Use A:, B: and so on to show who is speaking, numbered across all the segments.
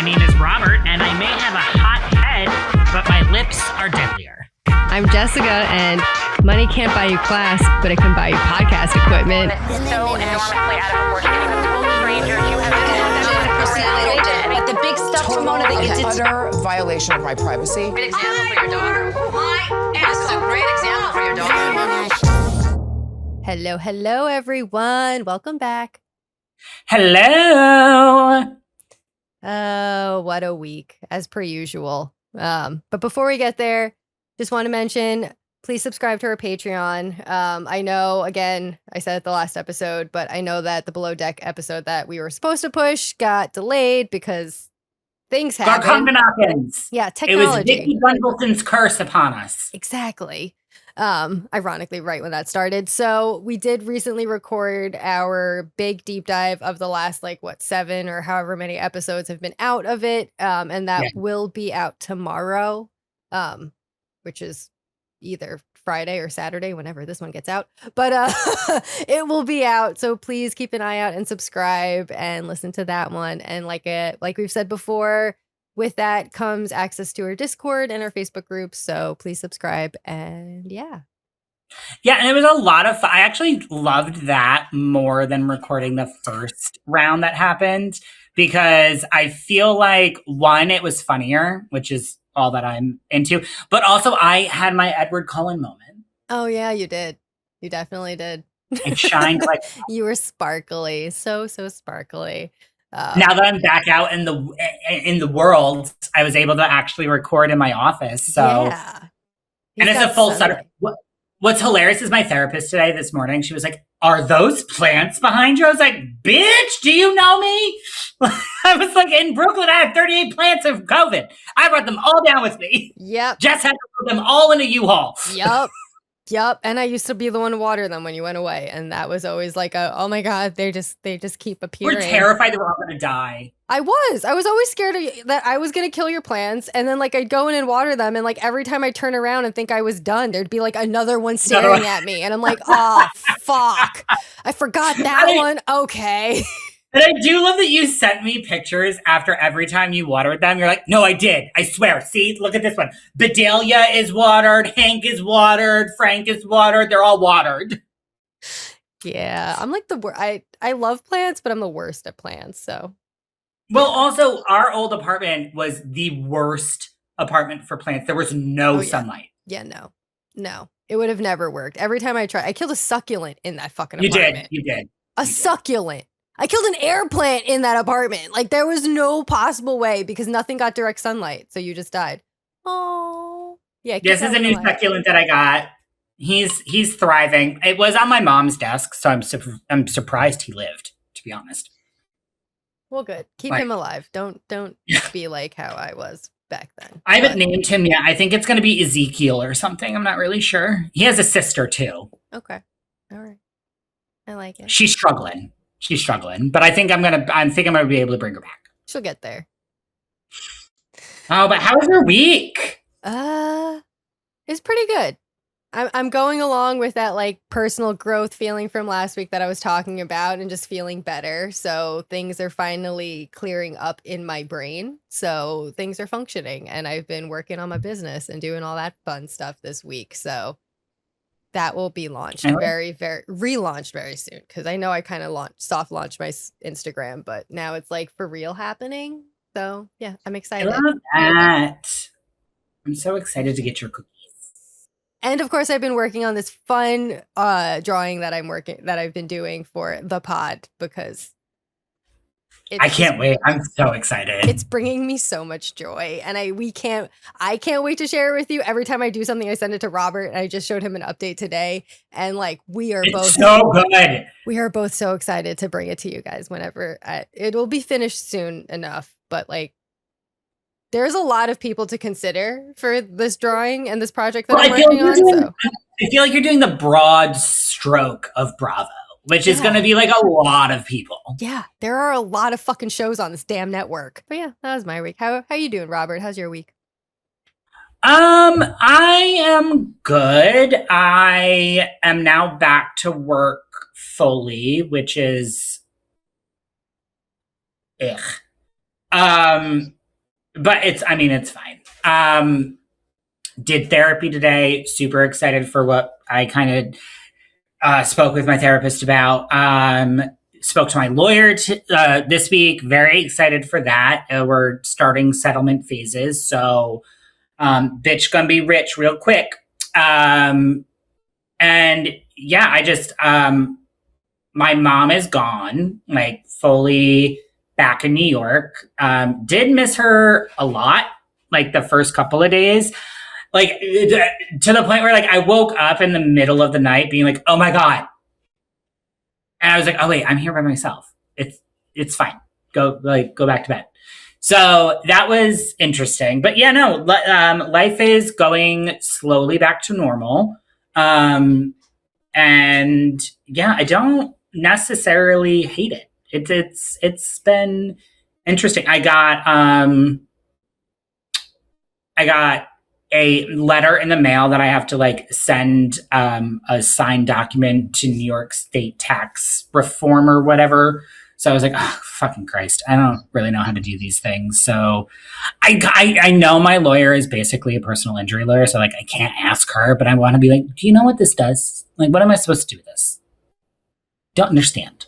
A: My name is Robert, and I may have a hot head, but my lips are deadlier.
B: I'm Jessica, and money can't buy you class, but it can buy you podcast equipment.
C: It's so enormously out of proportion. You have told strangers, you have personality. But the big stuff, Ramona, that you did.
D: Utter violation of my privacy.
C: Great example for your daughter. My ass is a great example for your daughter.
B: Hello, everyone. Welcome back.
A: Hello.
B: Oh, what a week, as per usual. But before we get there, just want to mention, please subscribe to our Patreon. I know, again, I said it the last episode, but I know that the Below Deck episode that we were supposed to push got delayed because things happened.
A: Garconganakins.
B: Yeah,
A: It
B: technology.
A: was Vicky Bundleton's curse upon us.
B: Exactly. Ironically, right when that started. So we did recently record our big deep dive of the last, 7 or however many episodes have been out of it. And that will be out tomorrow, which is either Friday or Saturday, whenever this one gets out. But it will be out. So please keep an eye out and subscribe and listen to that one. And like we've said before, with that comes access to our Discord and our Facebook groups. So please subscribe. And yeah.
A: Yeah, and it was a lot of fun. I actually loved that more than recording the first round that happened because I feel like, one, it was funnier, which is all that I'm into. But also I had my Edward Cullen moment.
B: Oh, yeah, you did. You definitely did.
A: It shined like
B: you were sparkly. So sparkly.
A: now that I'm back out in the world, I was able to actually record in my office. So,
B: yeah.
A: And it's a full setup. What's hilarious is my therapist today, this morning, she was like, "Are those plants behind you?" I was like, "Bitch, do you know me?" I was like, in Brooklyn, I have 38 plants of COVID. I brought them all down with me.
B: Yep.
A: Jess had to put them all in a U-Haul.
B: Yep. And I used to be the one to water them when you went away. And that was always like, oh my God, they just keep appearing.
A: We're terrified that we're all going to die.
B: I was always scared that I was going to kill your plants. And then I'd go in and water them. And every time I turn around and think I was done, there'd be another one staring at me. And I'm like, oh, fuck. I forgot that one. Okay.
A: And I do love that you sent me pictures after every time you watered them. You're like, "No, I did. I swear. See, look at this one. Bedelia is watered. Hank is watered. Frank is watered. They're all watered."
B: Yeah, I'm the worst. I love plants, but I'm the worst at plants. So,
A: well, also our old apartment was the worst apartment for plants. There was no sunlight.
B: Yeah, no, it would have never worked. Every time I tried, I killed a succulent in that fucking apartment.
A: You did.
B: A succulent. I killed an air plant in that apartment. There was no possible way because nothing got direct sunlight. So you just died. Oh, yeah.
A: This is a new succulent that I got. He's thriving. It was on my mom's desk, so I'm surprised he lived, to be honest.
B: Well, good. Keep him alive. Don't be like how I was back then.
A: I haven't named him yet. I think it's going to be Ezekiel or something. I'm not really sure. He has a sister too.
B: Okay. All right. I like it.
A: She's struggling, but I think I'm gonna be able to bring her back.
B: She'll get there.
A: Oh, but how was your week?
B: It's pretty good. I'm going along with that personal growth feeling from last week that I was talking about and just feeling better. So things are finally clearing up in my brain. So things are functioning and I've been working on my business and doing all that fun stuff this week. So that will be launched relaunched very soon because I know I kind of soft launched my Instagram, but now it's for real happening. So yeah, I'm excited.
A: I love that. I'm so excited to get your cookies.
B: And of course, I've been working on this fun drawing that I've been doing for the pod because
A: I can't wait. I'm so excited.
B: It's bringing me so much joy. And I can't wait to share it with you. Every time I do something, I send it to Robert. And I just showed him an update today. And
A: it's so good.
B: We are both so excited to bring it to you guys whenever it will be finished soon enough. But there's a lot of people to consider for this drawing and this project that I'm working on.
A: I feel like you're doing the broad stroke of Bravo. Which is going to be a lot of people.
B: Yeah, there are a lot of fucking shows on this damn network. But yeah, that was my week. How you doing, Robert? How's your week?
A: I am good. I am now back to work fully, which is But it's fine. Did therapy today. Super excited for what I kind of spoke with my therapist about. Spoke to my lawyer this week. Very excited for that. We're starting settlement phases. So, bitch gonna be rich real quick. And yeah, I just, my mom is gone, like fully back in New York. Did miss her a lot, like the first couple of days. Like to the point where like I woke up in the middle of the night being like, oh my God. And I was like, oh wait, I'm here by myself. It's fine. Go back to bed. So that was interesting. But yeah, no, life is going slowly back to normal. And yeah, I don't necessarily hate it. It's been interesting. I got a letter in the mail that I have to like send a signed document to New York State tax reform or whatever. So I was like, oh, fucking Christ. I don't really know how to do these things. So I know my lawyer is basically a personal injury lawyer. So like I can't ask her, but I want to be like, do you know what this does? Like, what am I supposed to do with this? Don't understand.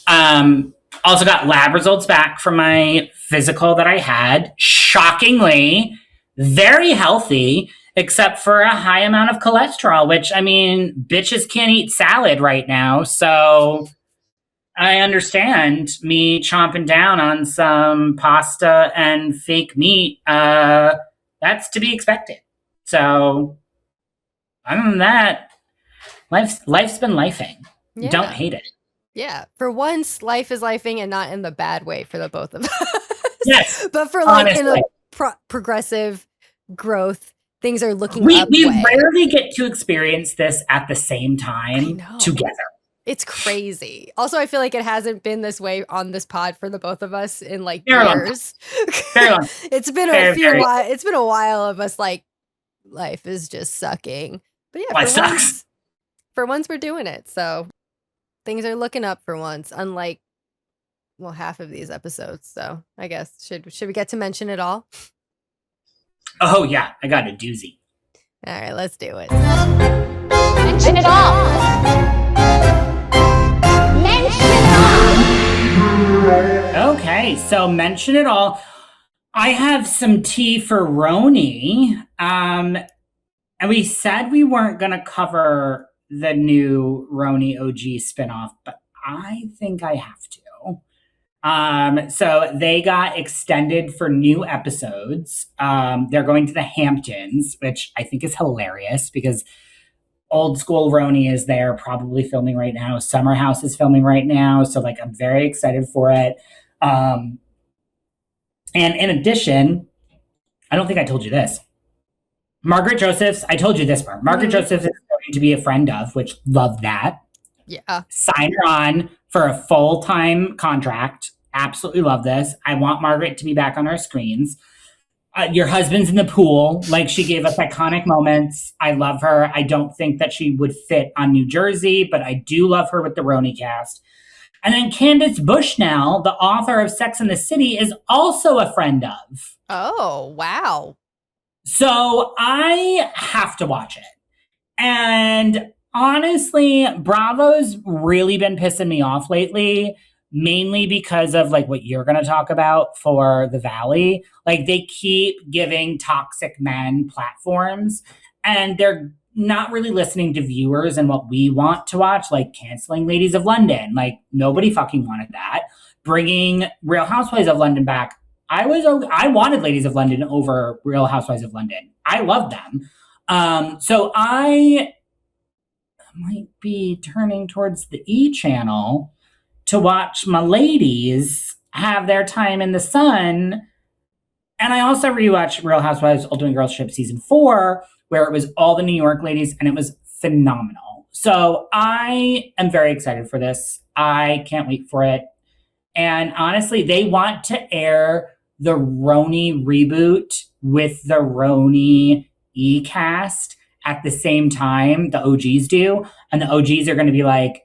A: Also got lab results back from my physical that I had. Shockingly, very healthy, except for a high amount of cholesterol, which, I mean, bitches can't eat salad right now. So I understand me chomping down on some pasta and fake meat. That's to be expected. So other than that, life's been lifing. Yeah. Don't hate it.
B: Yeah. For once, life is lifing and not in the bad way for the both of us.
A: Yes.
B: But for like honestly, in a progressive growth, things are looking up.
A: We rarely get to experience this at the same time together.
B: It's crazy. Also, I feel like it hasn't been this way on this pod for the both of us in like years.
A: Very long.
B: It's been it's been a while of us like life is just sucking. But yeah,
A: life sucks.
B: For once we're doing it. So things are looking up for once, unlike half of these episodes. So I guess should we get to mention it all?
C: Oh yeah, I got a doozy.
B: All right, let's do it.
C: Mention it all.
A: Okay, so mention it all. I have some tea for RHONY. And we said we weren't going to cover the new RHONY OG spinoff, but I think I have to. So they got extended for new episodes. They're going to the Hamptons, which I think is hilarious because old school RHONY is there, probably filming right now. Summer House is filming right now. So like, I'm very excited for it. And in addition, I don't think I told you this. Margaret Josephs, I told you this part. Margaret Josephs is going to be a friend of, which love that.
B: Yeah.
A: Sign her on for a full-time contract. Absolutely love this. I want Margaret to be back on our screens. Your husband's in the pool. Like, she gave us iconic moments. I love her. I don't think that she would fit on New Jersey, but I do love her with the RHONY cast. And then Candace Bushnell, the author of Sex and the City, is also a friend of.
B: Oh, wow.
A: So I have to watch it. And honestly, Bravo's really been pissing me off lately, mainly because of like what you're going to talk about for the Valley. Like, they keep giving toxic men platforms and they're not really listening to viewers and what we want to watch, like canceling Ladies of London. Like, nobody fucking wanted that. Bringing Real Housewives of London back. I wanted Ladies of London over Real Housewives of London. I love them. So I might be turning towards the E channel to watch my ladies have their time in the sun. And I also rewatched Real Housewives Ultimate Girlship Season 4, where it was all the New York ladies, and it was phenomenal. So I am very excited for this. I can't wait for it. And honestly, they want to air the RHONY reboot with the RHONY E-cast at the same time the OGs do. And the OGs are going to be like,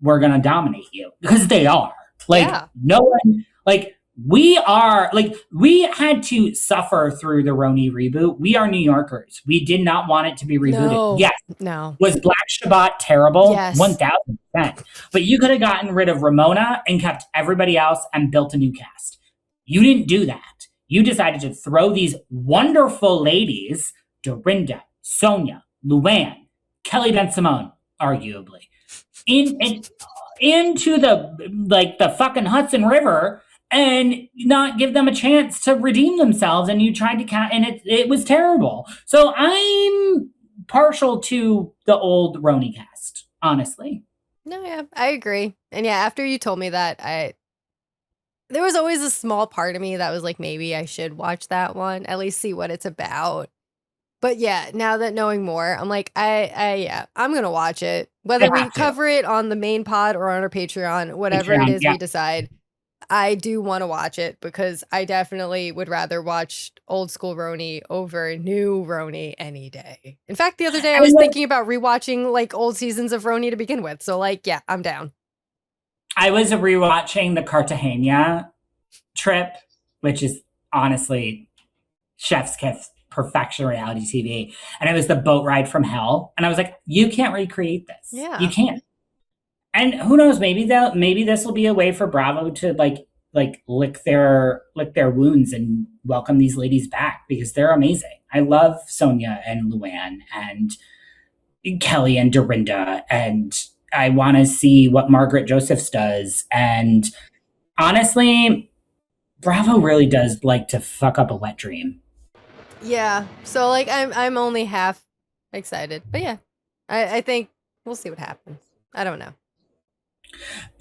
A: we're going to dominate you. Because they are. Like, no one, like, we had to suffer through the RHONY reboot. We are New Yorkers. We did not want it to be rebooted.
B: No,
A: yes.
B: no.
A: Was Black Shabbat terrible?
B: Yes.
A: 1000%. But you could have gotten rid of Ramona and kept everybody else and built a new cast. You didn't do that. You decided to throw these wonderful ladies, Dorinda, Sonia, Luann, Kelly Ben-Simone, arguably, into the fucking Hudson River and not give them a chance to redeem themselves. And you tried to and it was terrible. So I'm partial to the old RHONY cast, honestly.
B: No, yeah, I agree. And yeah, after you told me that, there was always a small part of me that was like, maybe I should watch that one, at least see what it's about. But yeah, now that knowing more, I'm like, I'm gonna watch it. Whether we cover it on the main pod or on our Patreon, whatever it is we decide, I do want to watch it because I definitely would rather watch old school RHONY over new RHONY any day. In fact, the other day I was thinking about rewatching like old seasons of RHONY to begin with. So like, yeah, I'm down.
A: I was rewatching the Cartagena trip, which is honestly chef's kiss perfection reality TV. And it was the boat ride from hell. And I was like, you can't recreate this.
B: Yeah.
A: You can't. And who knows, maybe this will be a way for Bravo to like lick their wounds and welcome these ladies back because they're amazing. I love Sonia and Luann and Kelly and Dorinda, and I want to see what Margaret Josephs does. And honestly, Bravo really does like to fuck up a wet dream.
B: Yeah. So like I'm only half excited. But yeah. I think we'll see what happens. I don't know.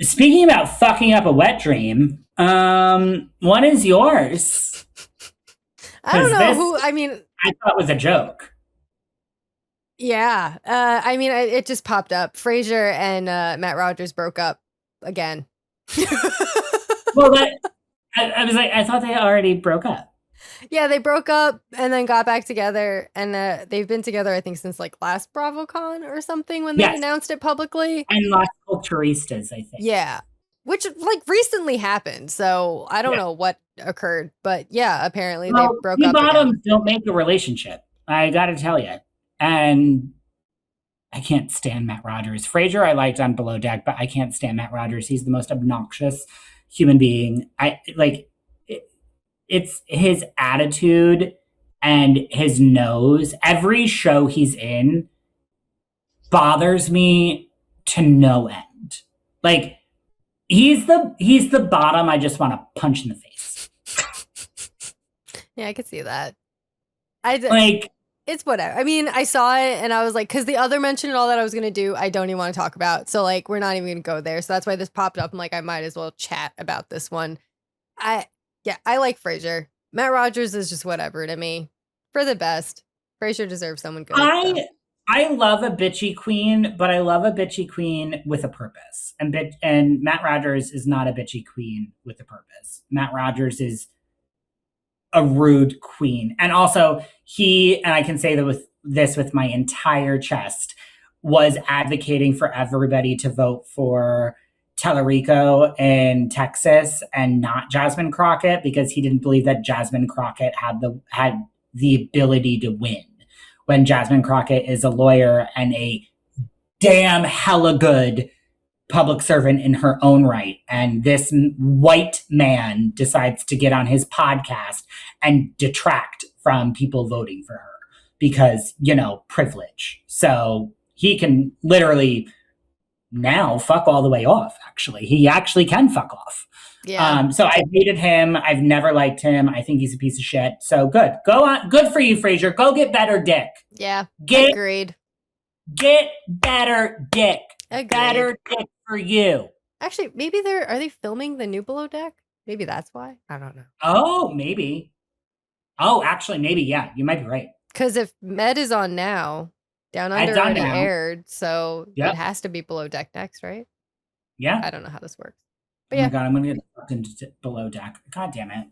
A: Speaking about fucking up a wet dream, what is yours?
B: I don't know
A: I thought was a joke.
B: Yeah. It just popped up. Fraser and Matt Rogers broke up again.
A: Well, I was like, I thought they already broke up.
B: Yeah, they broke up and then got back together, and they've been together, I think, since like last BravoCon or something when they announced it publicly.
A: And Las Culturistas, I think.
B: Yeah, which like recently happened, so I don't know what occurred, but yeah, apparently they broke up.
A: Bottoms don't make a relationship. I got to tell you, and I can't stand Matt Rogers. Fraser I liked on Below Deck, but I can't stand Matt Rogers. He's the most obnoxious human being. It's his attitude and his nose. Every show he's in bothers me to no end. Like he's the bottom I just want to punch in the face.
B: Yeah, I could see that. It's whatever. I mean, I saw it and I was like, because the other mention and all that I was going to do, I don't even want to talk about. So like, we're not even going to go there. So that's why this popped up. I'm like, I might as well chat about this one. I like Fraser. Matt Rogers is just whatever to me. For the best. Fraser deserves someone good.
A: I love a bitchy queen, but I love a bitchy queen with a purpose. And Matt Rogers is not a bitchy queen with a purpose. Matt Rogers is a rude queen. And also and I can say that with my entire chest, was advocating for everybody to vote for Tellerico in Texas and not Jasmine Crockett because he didn't believe that Jasmine Crockett had the ability to win when Jasmine Crockett is a lawyer and a damn hella good public servant in her own right. And this white man decides to get on his podcast and detract from people voting for her because, privilege. So he can literally now fuck all the way off, actually. He actually can fuck off.
B: Yeah.
A: So I hated him. I've never liked him. I think he's a piece of shit. So good. Go on. Good for you, Fraser. Go get better dick.
B: Yeah. Agreed.
A: Get better dick.
B: Agreed.
A: Better dick for you.
B: Actually, maybe are they filming the new Below Deck? Maybe that's why. I don't know.
A: Oh, maybe. Oh, actually, maybe. Yeah, you might be right.
B: Because if Med is on now, Down Under already aired, so it has to be Below Deck next, right?
A: Yeah.
B: I don't know how this works. But
A: oh my God, I'm going to get sucked into Below Deck. God damn it.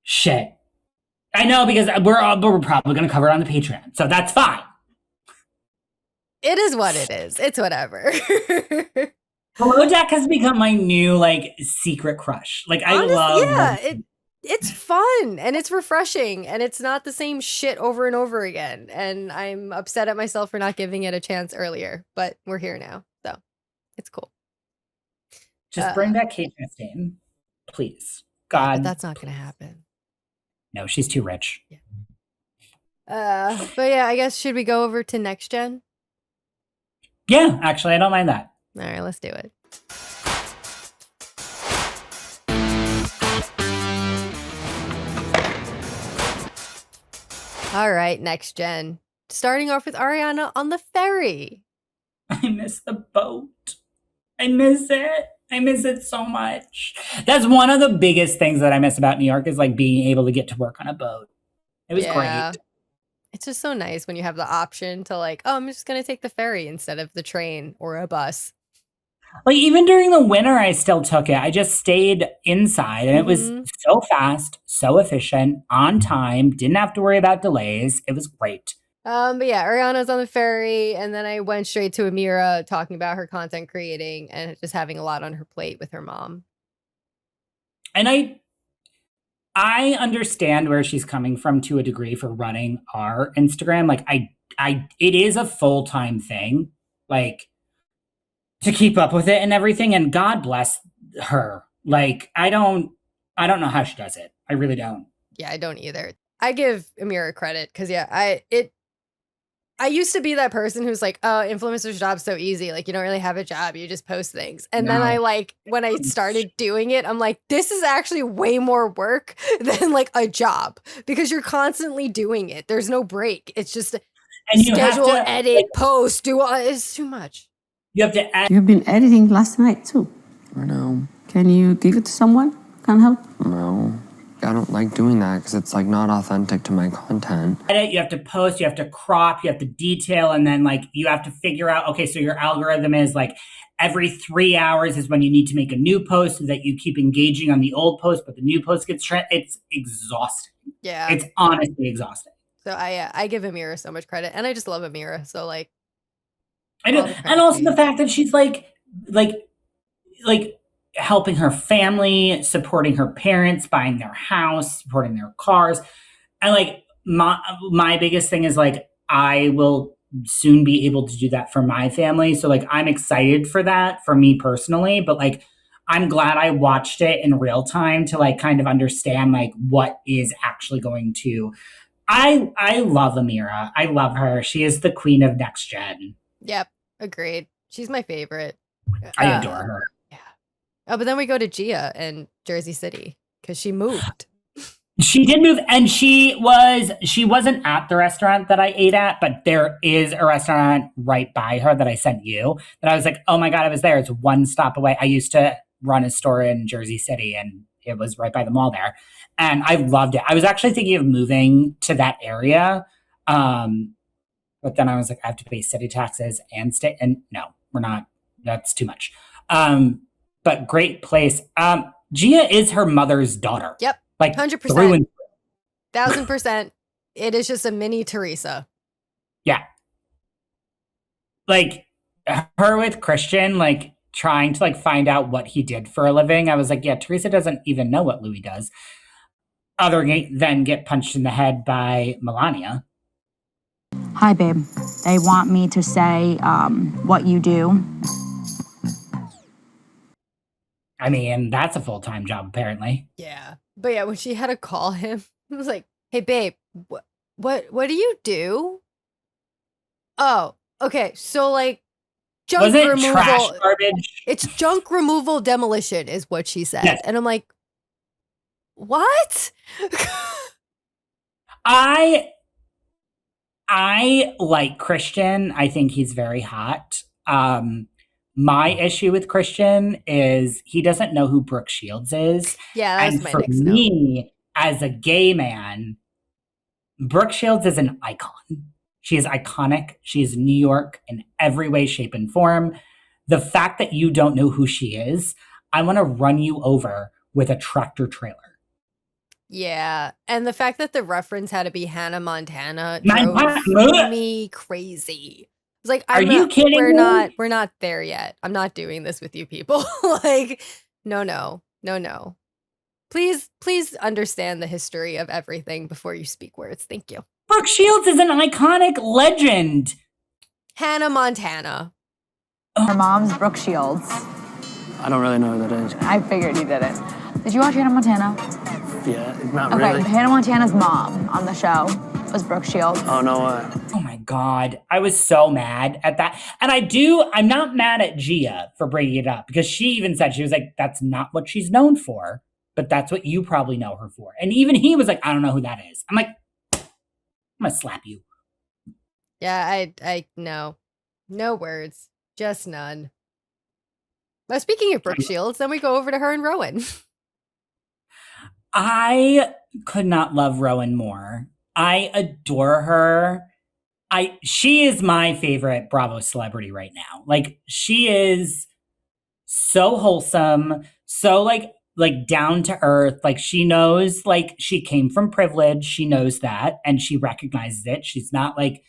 A: Shit. I know because we're probably going to cover it on the Patreon, so that's fine.
B: It is what it is. It's whatever.
A: Below Deck has become my new like secret crush. Like I love
B: it's fun and it's refreshing and it's not the same shit over and over again. And I'm upset at myself for not giving it a chance earlier, but we're here now, so it's cool.
A: Just bring back Kate Chastain, please.
B: But
A: God,
B: that's not gonna happen.
A: no, she's too rich.
B: But yeah, I guess should we go over to next gen?
A: Yeah, actually, I don't mind that.
B: All right, let's do it. All right, next gen. Starting off with Ariana on the ferry.
A: I miss the boat. I miss it. I miss it so much. That's one of the biggest things that I miss about New York is like being able to get to work on a boat. It was great.
B: It's just so nice when you have the option to like, oh, I'm just going to take the ferry instead of the train or a bus.
A: Like even during the winter, I still took it. I just stayed inside and it was so fast, so efficient, on time, didn't have to worry about delays. It was great.
B: But yeah, Ariana's on the ferry, and then I went straight to Amira talking about her content creating and just having a lot on her plate with her mom.
A: And I understand where she's coming from to a degree for running our Instagram. Like it is a full-time thing, like to keep up with it and everything. And God bless her. Like I don't know how she does it. I really don't.
B: Yeah, I don't either. I give Amira credit because I used to be that person who's like, oh, influencer's job's so easy. Like, you don't really have a job. You just post things. And then when I started doing it, I'm like, this is actually way more work than like a job because you're constantly doing it. There's no break. It's just schedule, edit, post, do all. It's too much.
A: You have to add.
E: You've been editing last night too.
F: I know.
E: Can you give it to someone? Can help?
F: No. I don't like doing that because it's like not authentic to my content.
A: Edit, you have to post, you have to crop, you have to detail, and then like you have to figure out, okay, so your algorithm is like every 3 hours is when you need to make a new post so that you keep engaging on the old post, but the new post gets it's exhausting.
B: Yeah.
A: It's honestly exhausting.
B: So I give Amira so much credit, and I just love Amira. So like
A: I do. And also the fact that she's like helping her family, supporting her parents, buying their house, supporting their cars. And like my biggest thing is like, I will soon be able to do that for my family. So like, I'm excited for that for me personally, but like, I'm glad I watched it in real time to like kind of understand like what is actually going to, I love Amira. I love her. She is the queen of next gen.
B: Yep. Agreed. She's my favorite.
A: I adore her.
B: Oh, but then we go to Gia in Jersey City because she moved.
A: She did move, and she wasn't at the restaurant that I ate at, but there is a restaurant right by her that I sent you that I was like, oh my God, I was there. It's one stop away. I used to run a store in Jersey City and it was right by the mall there. And I loved it. I was actually thinking of moving to that area. But then I was like, I have to pay city taxes and stay. And no, we're not. That's too much. But great place. Gia is her mother's daughter.
B: Yep.
A: Like
B: 100%. 1000%. It is just a mini Teresa.
A: Yeah. Like her with Christian, like trying to like find out what he did for a living. I was like, yeah, Teresa doesn't even know what Louis does. Other than get punched in the head by Melania.
G: Hi, babe. They want me to say what you do.
A: I mean, that's a full-time job, apparently.
B: Yeah. But yeah, when she had to call him, I was like, hey, babe, what do you do? Oh, okay. So like junk removal.
A: Trash garbage?
B: It's junk removal demolition is what she said.
A: Yes.
B: And I'm like, what?
A: I like Christian. I think he's very hot. My issue with Christian is he doesn't know who Brooke Shields is.
B: Yeah, that's my
A: for
B: next
A: me, as a gay man, Brooke Shields is an icon. She is iconic. She is New York in every way, shape, and form. The fact that you don't know who she is, I want to run you over with a tractor trailer.
B: Yeah, and the fact that the reference had to be Hannah Montana drove me crazy. was like,
A: Are you kidding me?
B: We're not there yet. I'm not doing this with you people. Like, no. Please understand the history of everything before you speak words. Thank you.
A: Brooke Shields is an iconic legend.
B: Hannah Montana.
G: Her mom's Brooke Shields.
H: I don't really know who that is.
G: I figured you didn't. Did you watch Hannah Montana?
H: Yeah, not
G: Okay,
H: really.
G: Hannah Montana's mom on the show was Brooke Shields.
H: Oh, no way.
A: Oh my God. I was so mad at that. And I'm not mad at Gia for bringing it up because she even said, she was like, that's not what she's known for, but that's what you probably know her for. And even he was like, I don't know who that is. I'm like, I'm going to slap you.
B: Yeah, no words, just none. But speaking of Brooke Shields, then we go over to her and Rowan.
A: I could not love Rowan more. I adore her. She is my favorite Bravo celebrity right now. Like, she is so wholesome, so like down to earth. Like, she knows, like, she came from privilege. She knows that, and she recognizes it. She's not like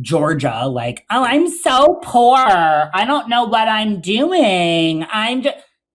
A: Georgia, like, oh, I'm so poor. I don't know what I'm doing.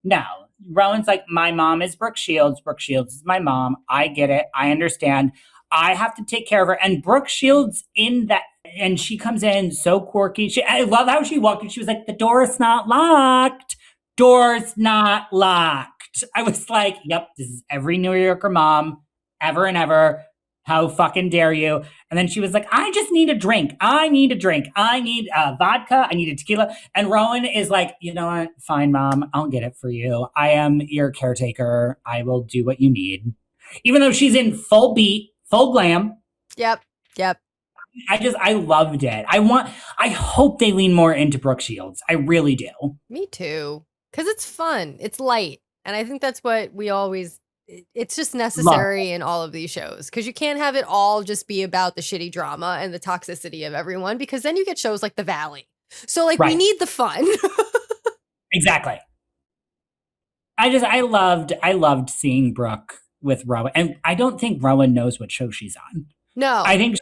A: No. Rowan's like, my mom is Brooke Shields. Brooke Shields is my mom. I get it. I understand. I have to take care of her. And Brooke Shields and she comes in so quirky. I love how she walked in. She was like, the door is not locked. Door's not locked. I was like, yep, this is every New Yorker mom ever and ever. How fucking dare you? And then she was like, I just need a drink. I need a drink. I need vodka. I need a tequila. And Rowan is like, you know what? Fine, mom. I'll get it for you. I am your caretaker. I will do what you need. Even though she's in full beat, full glam.
B: Yep.
A: I loved it. I hope they lean more into Brooke Shields. I really do.
B: Me too. Because it's fun. It's light. And I think that's what we always... It's just necessary in all of these shows because you can't have it all just be about the shitty drama and the toxicity of everyone because then you get shows like The Valley. So like we need the fun.
A: Exactly. I loved seeing Brooke with Rowan, and I don't think Rowan knows what show she's on.
B: No,
A: I think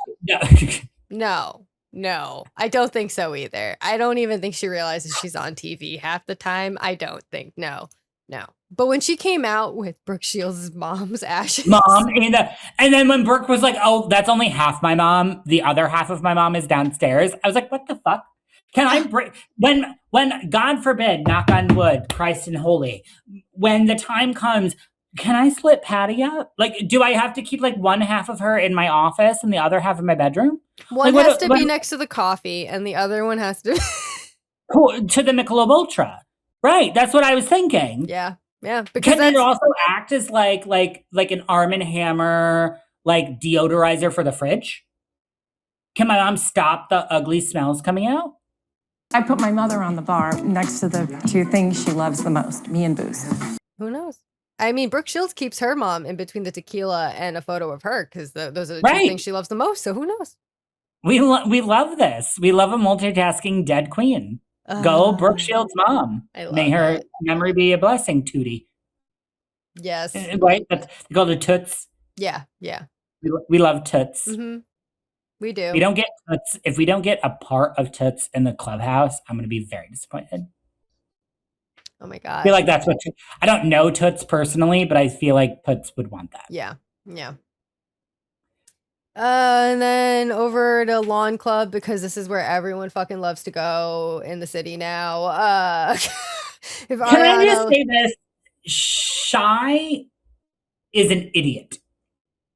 B: no, I don't think so either. I don't even think she realizes she's on TV half the time. I don't think no. But when she came out with Brooke Shields' mom's ashes.
A: And then when Brooke was like, oh, that's only half my mom. The other half of my mom is downstairs. I was like, what the fuck? Can I when God forbid, knock on wood, Christ and holy, when the time comes, can I split Patty up? Like, do I have to keep like one half of her in my office and the other half in my bedroom?
B: One has to be next to the coffee and the other one has to
A: to the Michelob Ultra. Right. That's what I was thinking.
B: Yeah.
A: Because it also act as like an Arm & Hammer, like deodorizer for the fridge. Can my mom stop the ugly smells coming out?
I: I put my mother on the bar next to the two things she loves the most, me and booze.
B: Who knows? I mean, Brooke Shields keeps her mom in between the tequila and a photo of her because those are the two things she loves the most. So who knows?
A: We love this. We love a multitasking dead queen. Go Brooke Shields' mom. May her memory be a blessing, Tootie.
B: Yes.
A: Right? They call it Toots.
B: Yeah.
A: We love Toots.
B: Mm-hmm. We do.
A: We don't get Toots. If we don't get a part of Toots in the clubhouse, I'm going to be very disappointed.
B: Oh my God.
A: I feel like that's what I don't know Toots personally, but I feel like Toots would want that.
B: Yeah. And then over to Lawn Club because this is where everyone fucking loves to go in the city now.
A: Can I just say this? Shy is an idiot.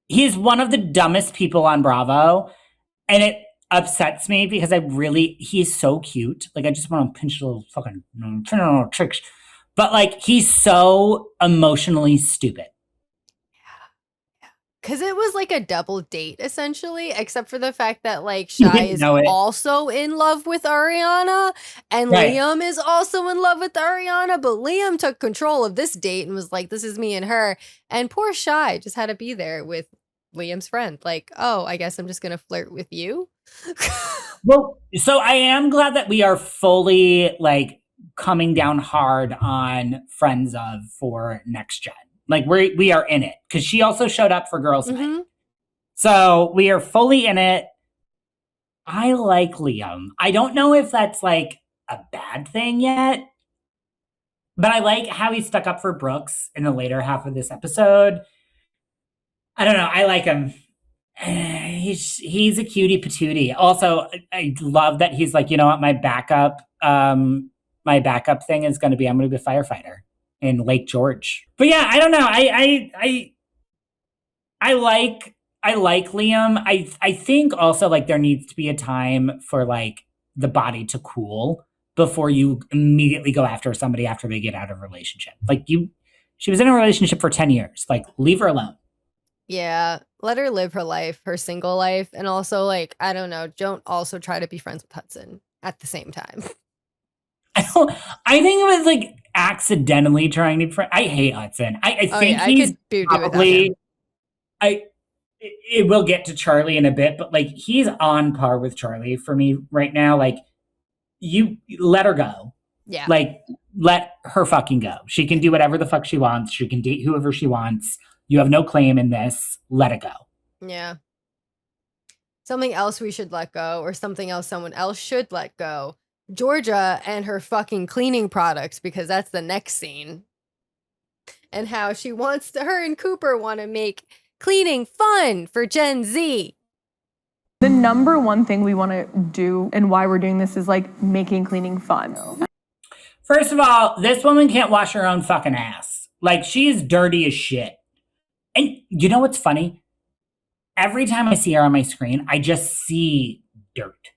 A: He's one of the dumbest people on Bravo, and it upsets me because he's so cute. Like, I just want to pinch a little fucking tricks. But like, he's so emotionally stupid.
B: Because it was like a double date, essentially, except for the fact that, like, Shy is also in love with Ariana, and Liam is also in love with Ariana, but Liam took control of this date and was like, this is me and her, and poor Shy just had to be there with Liam's friend. Like, oh, I guess I'm just going to flirt with you?
A: Well, so I am glad that we are fully, like, coming down hard on Friends of for Next Gen. Like, we are in it because she also showed up for Girls Night. So we are fully in it. I like Liam. I don't know if that's like a bad thing yet, but I like how he stuck up for Brooks in the later half of this episode. I don't know. I like him. He's a cutie patootie. Also, I love that he's like, you know what, my backup thing is going to be I'm going to be a firefighter in Lake George. But yeah, I don't know. I like Liam. I think also like there needs to be a time for like the body to cool before you immediately go after somebody after they get out of a relationship. Like she was in a relationship for 10 years. Like leave her alone.
B: Yeah, let her live her life, her single life, and also like I don't know, don't also try to be friends with Hudson at the same time.
A: I think it was like accidentally trying to be friends. I hate Hudson. I think he's probably. It will get to Charlie in a bit, but like he's on par with Charlie for me right now. Like you let her go.
B: Yeah.
A: Like let her fucking go. She can do whatever the fuck she wants. She can date whoever she wants. You have no claim in this. Let it go.
B: Yeah. Something else we should let go, or something else someone else should let go. Georgia and her fucking cleaning products, because that's the next scene. And how her and Cooper want to make cleaning fun for Gen Z.
I: The number one thing we want to do and why we're doing this is like making cleaning fun.
A: First of all, this woman can't wash her own fucking ass. Like she is dirty as shit. And you know what's funny? Every time I see her on my screen, I just see dirt.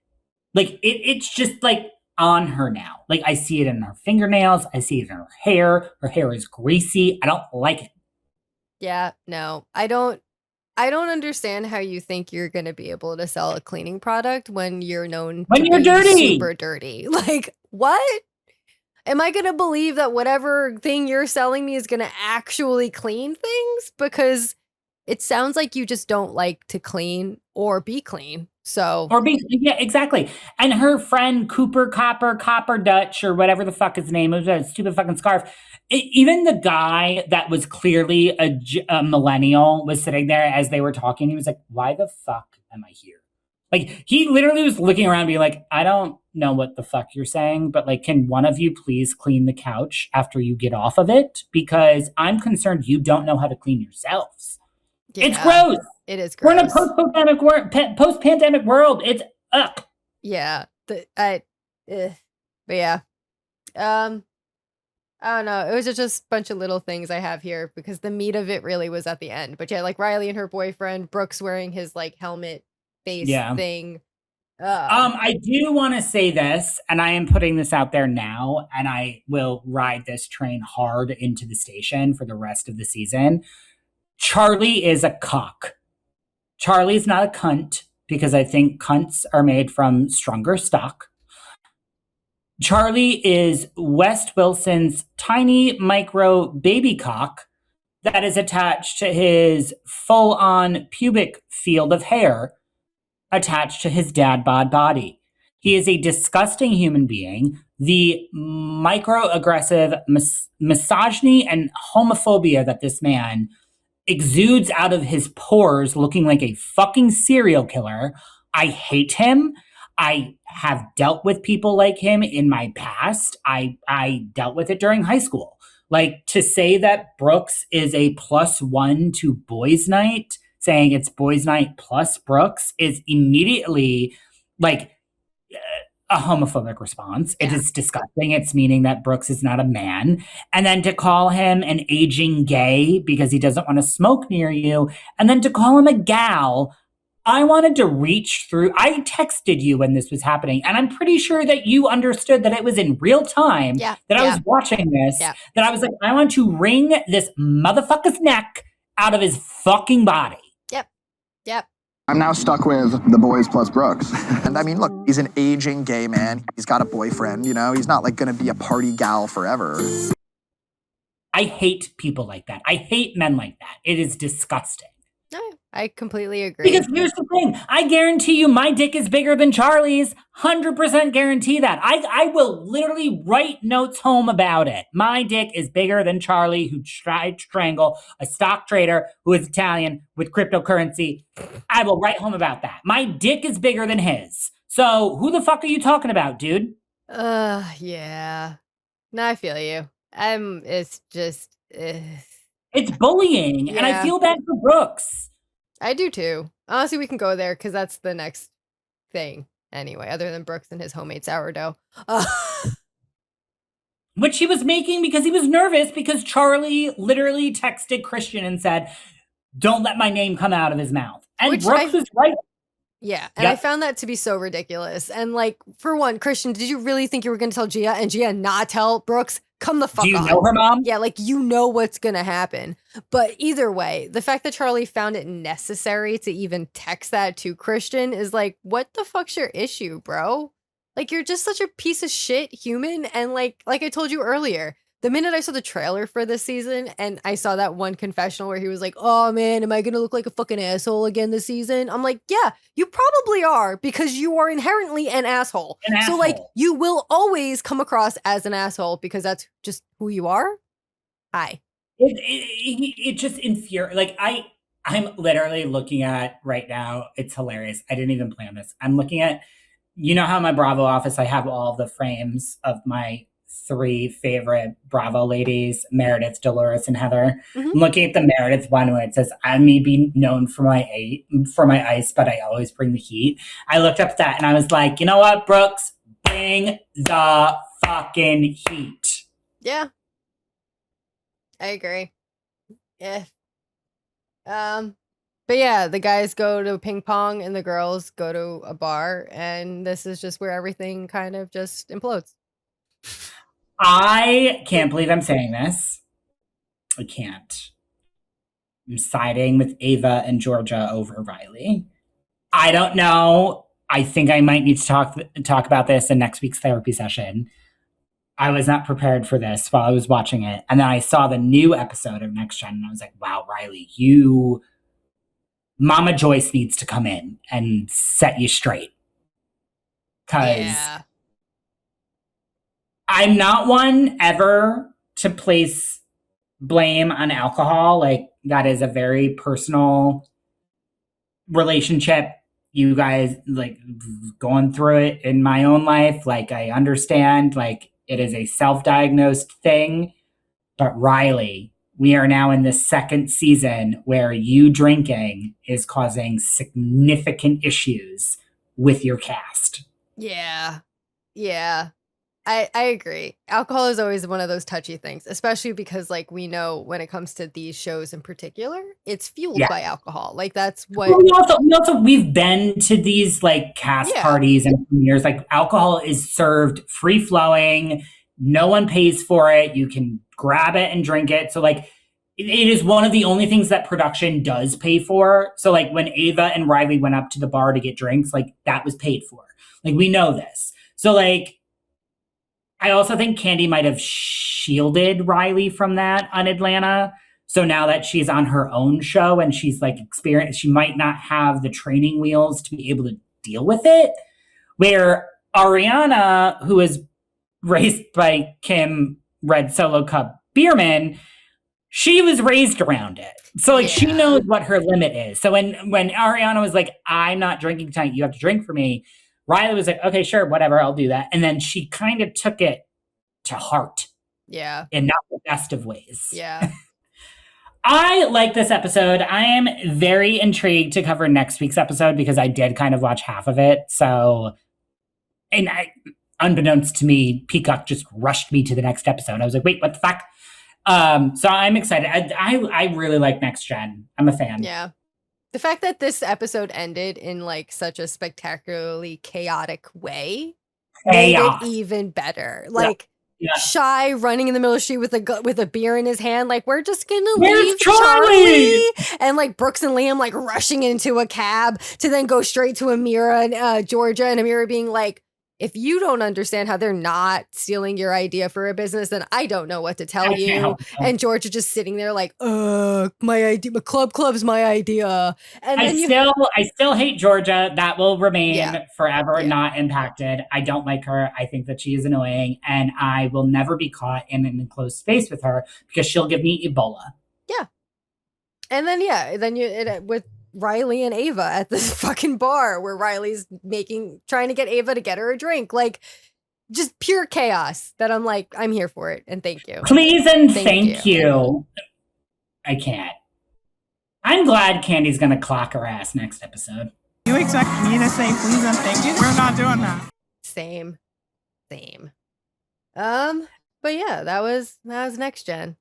A: Like it's just like on her now. Like I see it in her fingernails. I see it in her hair. Her hair is greasy. I don't like it.
B: Yeah, no, I don't understand how you think you're going to be able to sell a cleaning product when you're known to be
A: dirty.
B: Super dirty. Like, what? Am I going to believe that whatever thing you're selling me is going to actually clean things? Because it sounds like you just don't like to clean or be clean.
A: Yeah, exactly. And her friend Cooper Copper Dutch, or whatever the fuck his name is, that stupid fucking scarf. Even the guy that was clearly a millennial was sitting there as they were talking. He was like, why the fuck am I here? Like, he literally was looking around being like, I don't know what the fuck you're saying, but like, can one of you please clean the couch after you get off of it? Because I'm concerned you don't know how to clean yourselves. Yeah, it's gross.
B: It is gross.
A: We're in a post-pandemic world. It's up.
B: Yeah. But yeah. I don't know. It was just a bunch of little things I have here because the meat of it really was at the end. But yeah, like Riley and her boyfriend, Brooks wearing his like helmet face thing.
A: I do want to say this, and I am putting this out there now, and I will ride this train hard into the station for the rest of the season. Charlie is a cock. Charlie's not a cunt because I think cunts are made from stronger stock. Charlie is West Wilson's tiny micro baby cock that is attached to his full-on pubic field of hair attached to his dad bod body. He is a disgusting human being. The microaggressive misogyny and homophobia that this man exudes out of his pores looking like a fucking serial killer. I hate him. I have dealt with people like him in my past. I dealt with it during high school. Like, to say that Brooks is a +1 to boys' night, saying it's boys' night plus Brooks, is immediately like a homophobic response. Yeah. It is disgusting. It's meaning that Brooks is not a man. And then to call him an aging gay because he doesn't want to smoke near you, and then to call him a gal. I wanted to reach through. I texted you when this was happening, and I'm pretty sure that you understood that it was in real time that I was watching this, that I was like, I want to wring this motherfucker's neck out of his fucking body.
B: Yep.
J: I'm now stuck with the boys plus Brooks. And I mean, look, he's an aging gay man. He's got a boyfriend, you know? He's not like going to be a party gal forever.
A: I hate people like that. I hate men like that. It is disgusting.
B: No, I completely agree.
A: Because here's the thing. I guarantee you my dick is bigger than Charlie's. 100% guarantee that. I will literally write notes home about it. My dick is bigger than Charlie, who tried to strangle a stock trader who is Italian with cryptocurrency. I will write home about that. My dick is bigger than his. So who the fuck are you talking about, dude?
B: Yeah. No, I feel you. It's just,
A: It's bullying, and I
B: Yeah.
A: feel bad for Brooks.
B: I do too. Honestly, we can go there because that's the next thing anyway, other than Brooks and his homemade sourdough.
A: Which he was making because he was nervous because Charlie literally texted Christian and said, don't let my name come out of his mouth. And
B: Which
A: Brooks was right.
B: Yeah, and I
A: Yep.
B: found that to be so ridiculous. And like, for one, Christian, did you really think you were going to tell Gia and Gia not tell Brooks? Come the fuck on.
A: Do you know her mom?
B: Yeah, like you know what's going to happen. But either way, the fact that Charlie found it necessary to even text that to Christian is like, what the fuck's your issue, bro? Like, you're just such a piece of shit human. And like I told you earlier, the minute I saw the trailer for this season and I saw that one confessional where he was like, oh man, am I going to look like a fucking asshole again this season? I'm like, yeah, you probably are because you are inherently an asshole. So like, you will always come across as an asshole because that's just who you are. Hi.
A: It just infuriates. Like I'm literally looking at right now. It's hilarious. I didn't even plan this. I'm looking at, you know how in my Bravo office, I have all the frames of my 3 favorite Bravo ladies, Meredith, Dolores, and Heather. I'm looking at the Meredith one where it says, I may be known for my ice, but I always bring the heat. I looked up that and I was like, you know what, Brooks? Bring the fucking heat.
B: Yeah. I agree. Yeah. But yeah, the guys go to ping pong and the girls go to a bar, and this is just where everything kind of just implodes.
A: I can't believe I'm saying this. I can't. I'm siding with Ava and Georgia over Riley. I don't know. I think I might need to talk about this in next week's therapy session. I was not prepared for this while I was watching it. And then I saw the new episode of Next Gen and I was like, wow, Riley, Mama Joyce needs to come in and set you straight. Because I'm not one ever to place blame on alcohol. Like, that is a very personal relationship. You guys, like, going through it in my own life. Like, I understand, like, it is a self-diagnosed thing. But Riley, we are now in the 2nd season where you drinking is causing significant issues with your cast.
B: Yeah. I agree. Alcohol is always one of those touchy things, especially because like we know when it comes to these shows in particular, it's fueled by alcohol. Like that's what
A: we've been to these like cast parties and premieres. Like alcohol is served free flowing. No one pays for it. You can grab it and drink it. So like it is one of the only things that production does pay for. So like when Ava and Riley went up to the bar to get drinks, like that was paid for. Like we know this. So like I also think Candy might have shielded Riley from that on Atlanta. So now that she's on her own show and she's like experienced, she might not have the training wheels to be able to deal with it. Where Ariana, who is raised by Kim Red Solo Cup Bierman, she was raised around it. So like she knows what her limit is. So when Ariana was like, I'm not drinking tonight, you have to drink for me, Riley was like, okay, sure, whatever, I'll do that. And then she kind of took it to heart.
B: Yeah.
A: In not the best of ways.
B: Yeah.
A: I like this episode. I am very intrigued to cover next week's episode because I did kind of watch half of it. So, and unbeknownst to me, Peacock just rushed me to the next episode. I was like, wait, what the fuck? So I'm excited. I really like Next Gen. I'm a fan.
B: Yeah. The fact that this episode ended in like such a spectacularly chaotic way made it even better. Like Shy running in the middle of the street with a beer in his hand, like we're just gonna leave Charlie, and like Brooks and Liam like rushing into a cab to then go straight to Amira and Georgia, and Amira being like, if you don't understand how they're not stealing your idea for a business, then I don't know what to tell you. And Georgia just sitting there like, my idea, my club's my idea. And
A: I still hate Georgia. That will remain forever not impacted. I don't like her. I think that she is annoying, and I will never be caught in an enclosed space with her because she'll give me Ebola.
B: Yeah. And then with Riley and Ava at this fucking bar where Riley's trying to get Ava to get her a drink. Like, just pure chaos that I'm like, I'm here for it. And thank you.
A: Please and thank you. I can't. I'm glad Candy's going to clock her ass next episode.
K: You expect me to say please and thank you? We're not doing that.
B: Same. But yeah, that was next gen.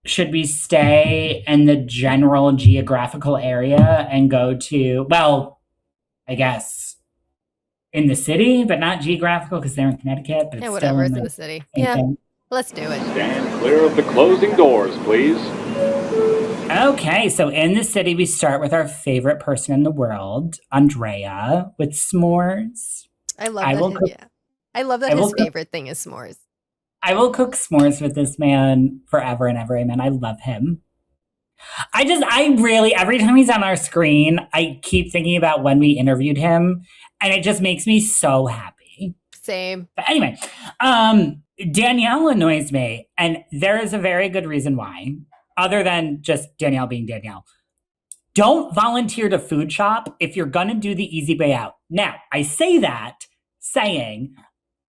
A: Should we stay in the general geographical area and go to, well, I guess in the city, but not geographical because they're in Connecticut. But
B: yeah,
A: it's
B: whatever.
A: still
B: It's in the city. Yeah, let's do it.
L: Stand clear of the closing doors, please.
A: Okay, so in the city, we start with our favorite person in the world, Andrea, with s'mores.
B: I love that his favorite thing is s'mores.
A: I will cook s'mores with this man forever and ever, amen. I love him. I really, every time he's on our screen, I keep thinking about when we interviewed him, and it just makes me so happy.
B: Same.
A: But anyway, Danielle annoys me, and there is a very good reason why, other than just Danielle being Danielle. Don't volunteer to food shop if you're going to do the easy way out. Now, I say that saying,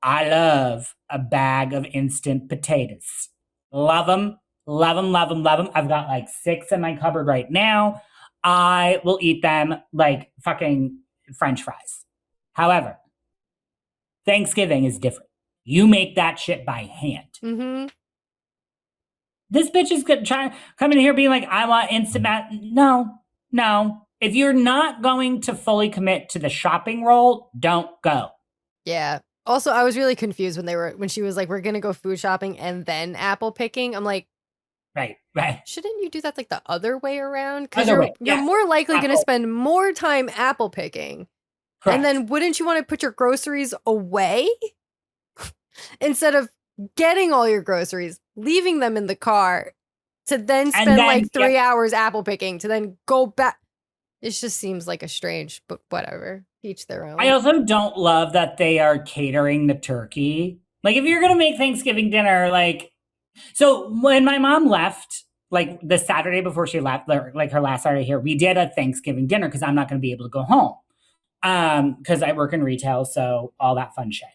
A: I love a bag of instant potatoes. Love them, love them, love them, love them. I've got like 6 in my cupboard right now. I will eat them like fucking French fries. However, Thanksgiving is different. You make that shit by hand.
B: Mm-hmm.
A: This bitch is coming in here being like, I want instant No. If you're not going to fully commit to the shopping role, don't go.
B: Yeah. Also, I was really confused when she was like, we're going to go food shopping and then apple picking. I'm like,
A: right.
B: Shouldn't you do that like the other way around? Because you're more likely going to spend more time apple picking. Correct. And then wouldn't you want to put your groceries away instead of getting all your groceries, leaving them in the car to then spend 3 hours apple picking to then go back? It just seems like a strange, but whatever. Each their own.
A: I also don't love that they are catering the turkey. Like, if you're going to make Thanksgiving dinner, so when my mom left, like the Saturday before she left, like her last Saturday here, we did a Thanksgiving dinner because I'm not going to be able to go home. Because I work in retail, so all that fun shit.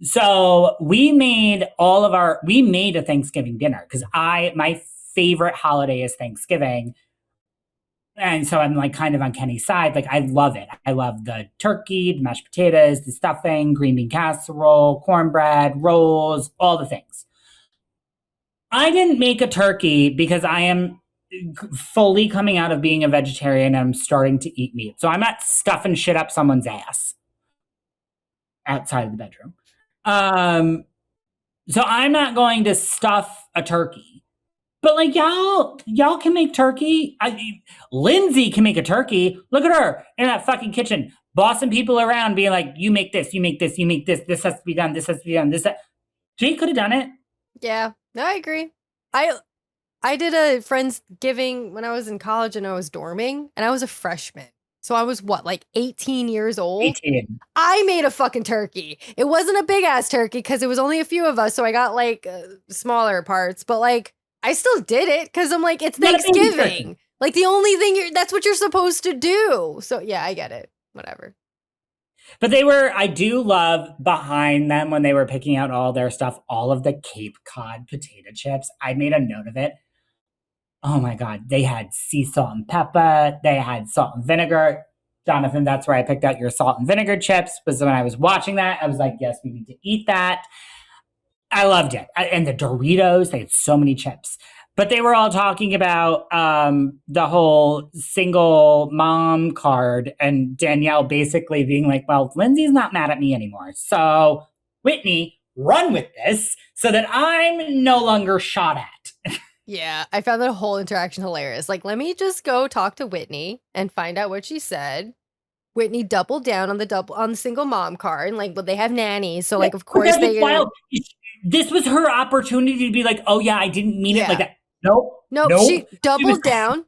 A: So we made a Thanksgiving dinner because my favorite holiday is Thanksgiving. And so I'm like kind of on Kenny's side. Like, I love it. I love the turkey, the mashed potatoes, the stuffing, green bean casserole, cornbread, rolls, all the things. I didn't make a turkey because I am fully coming out of being a vegetarian and I'm starting to eat meat. So I'm not stuffing shit up someone's ass outside of the bedroom. So I'm not going to stuff a turkey. But like y'all can make turkey. Lindsay can make a turkey. Look at her in that fucking kitchen, bossing people around, being like, "You make this, you make this, you make this. This has to be done. This has to be done. This." She could have done it.
B: Yeah, no, I agree. I did a Friendsgiving when I was in college and I was dorming, and I was a freshman. So I was 18 years old?
A: 18.
B: I made a fucking turkey. It wasn't a big ass turkey because it was only a few of us, so I got smaller parts, but I still did it because I'm like, it's Thanksgiving. Like, the only thing that's what you're supposed to do. So yeah, I get it. Whatever.
A: But I do love behind them when they were picking out all their stuff, all of the Cape Cod potato chips. I made a note of it. Oh my God. They had sea salt and pepper. They had salt and vinegar. Jonathan, that's where I picked out your salt and vinegar chips, was when I was watching that. I was like, yes, we need to eat that. I loved it. And the Doritos, they had so many chips. But they were all talking about the whole single mom card and Danielle basically being like, well, Lindsay's not mad at me anymore. So Whitney, run with this so that I'm no longer shot at.
B: Yeah, I found that whole interaction hilarious. Like, let me just go talk to Whitney and find out what she said. Whitney doubled down on the single mom card, and they have nannies, so of course they.
A: This was her opportunity to be like, oh yeah, I didn't mean it like that. Nope.
B: She doubled down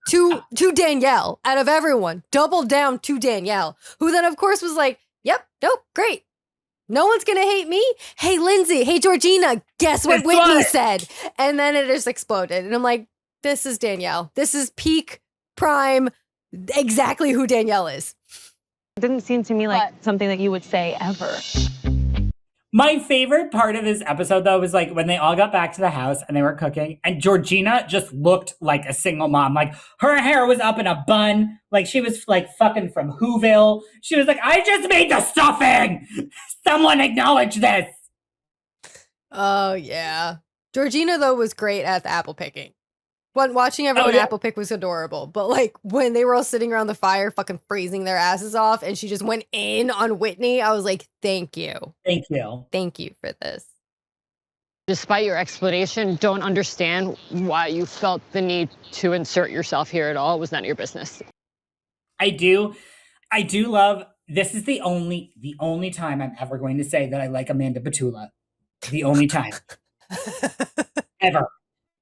B: to Danielle out of everyone. Doubled down to Danielle, who then of course was like, yep, nope, great. No one's gonna hate me. Hey, Lindsay. Hey, Georgina. Guess what Whitney said? And then it just exploded. And I'm like, this is Danielle. This is peak prime exactly who Danielle is.
M: It didn't seem to me like something that you would say ever.
A: My favorite part of this episode, though, was like when they all got back to the house and they were cooking, and Georgina just looked like a single mom. Like her hair was up in a bun, like she was like fucking from Whoville. She was like, I just made the stuffing. Someone acknowledge this.
B: Oh yeah, Georgina though was great at the apple picking. When watching everyone apple pick was adorable, but like when they were all sitting around the fire fucking freezing their asses off and she just went in on Whitney, I was like, thank you.
A: Thank you.
B: Thank you for this.
M: Despite your explanation, don't understand why you felt the need to insert yourself here at all. It was none of your business.
A: I do love, this is the only time I'm ever going to say that I like Amanda Petula. The only time. Ever.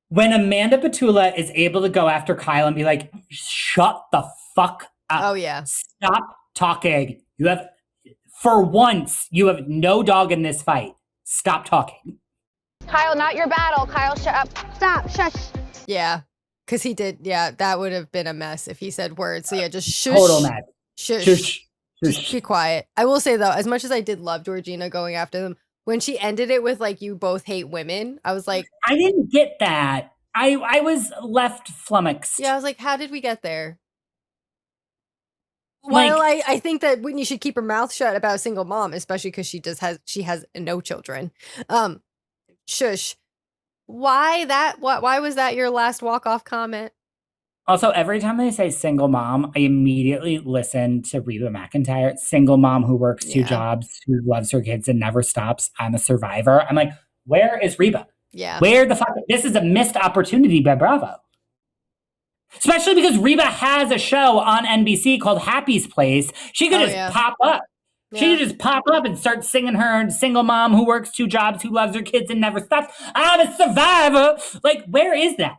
A: When Amanda Petula is able to go after Kyle and be like, shut the fuck up.
B: Oh, yeah.
A: Stop talking. For once, you have no dog in this fight. Stop talking.
C: Kyle, not your battle. Kyle, shut up. Stop. Shush.
B: Yeah. Because he did. Yeah, that would have been a mess if he said words. So yeah, just shush.
A: Total mess.
B: Shush.
A: Shush.
B: Just be quiet. I will say though, as much as I did love Georgina going after them, when she ended it with like, you both hate women, I was like,
A: I didn't get that. I was left flummoxed.
B: Yeah, I was like, how did we get there?
A: Like,
B: While I think that Whitney should keep her mouth shut about a single mom, especially because she has no children. Shush. Why was that your last walk-off comment?
A: Also, every time they say single mom, I immediately listen to Reba McEntire. Single mom who works two jobs, who loves her kids and never stops. I'm a survivor. I'm like, where is Reba?
B: Yeah.
A: Where the fuck? This is a missed opportunity by Bravo. Especially because Reba has a show on NBC called Happy's Place. She could just pop up.
B: Yeah.
A: She could just pop up and start singing her single mom who works two jobs, who loves her kids and never stops. I'm a survivor. Like, where is that?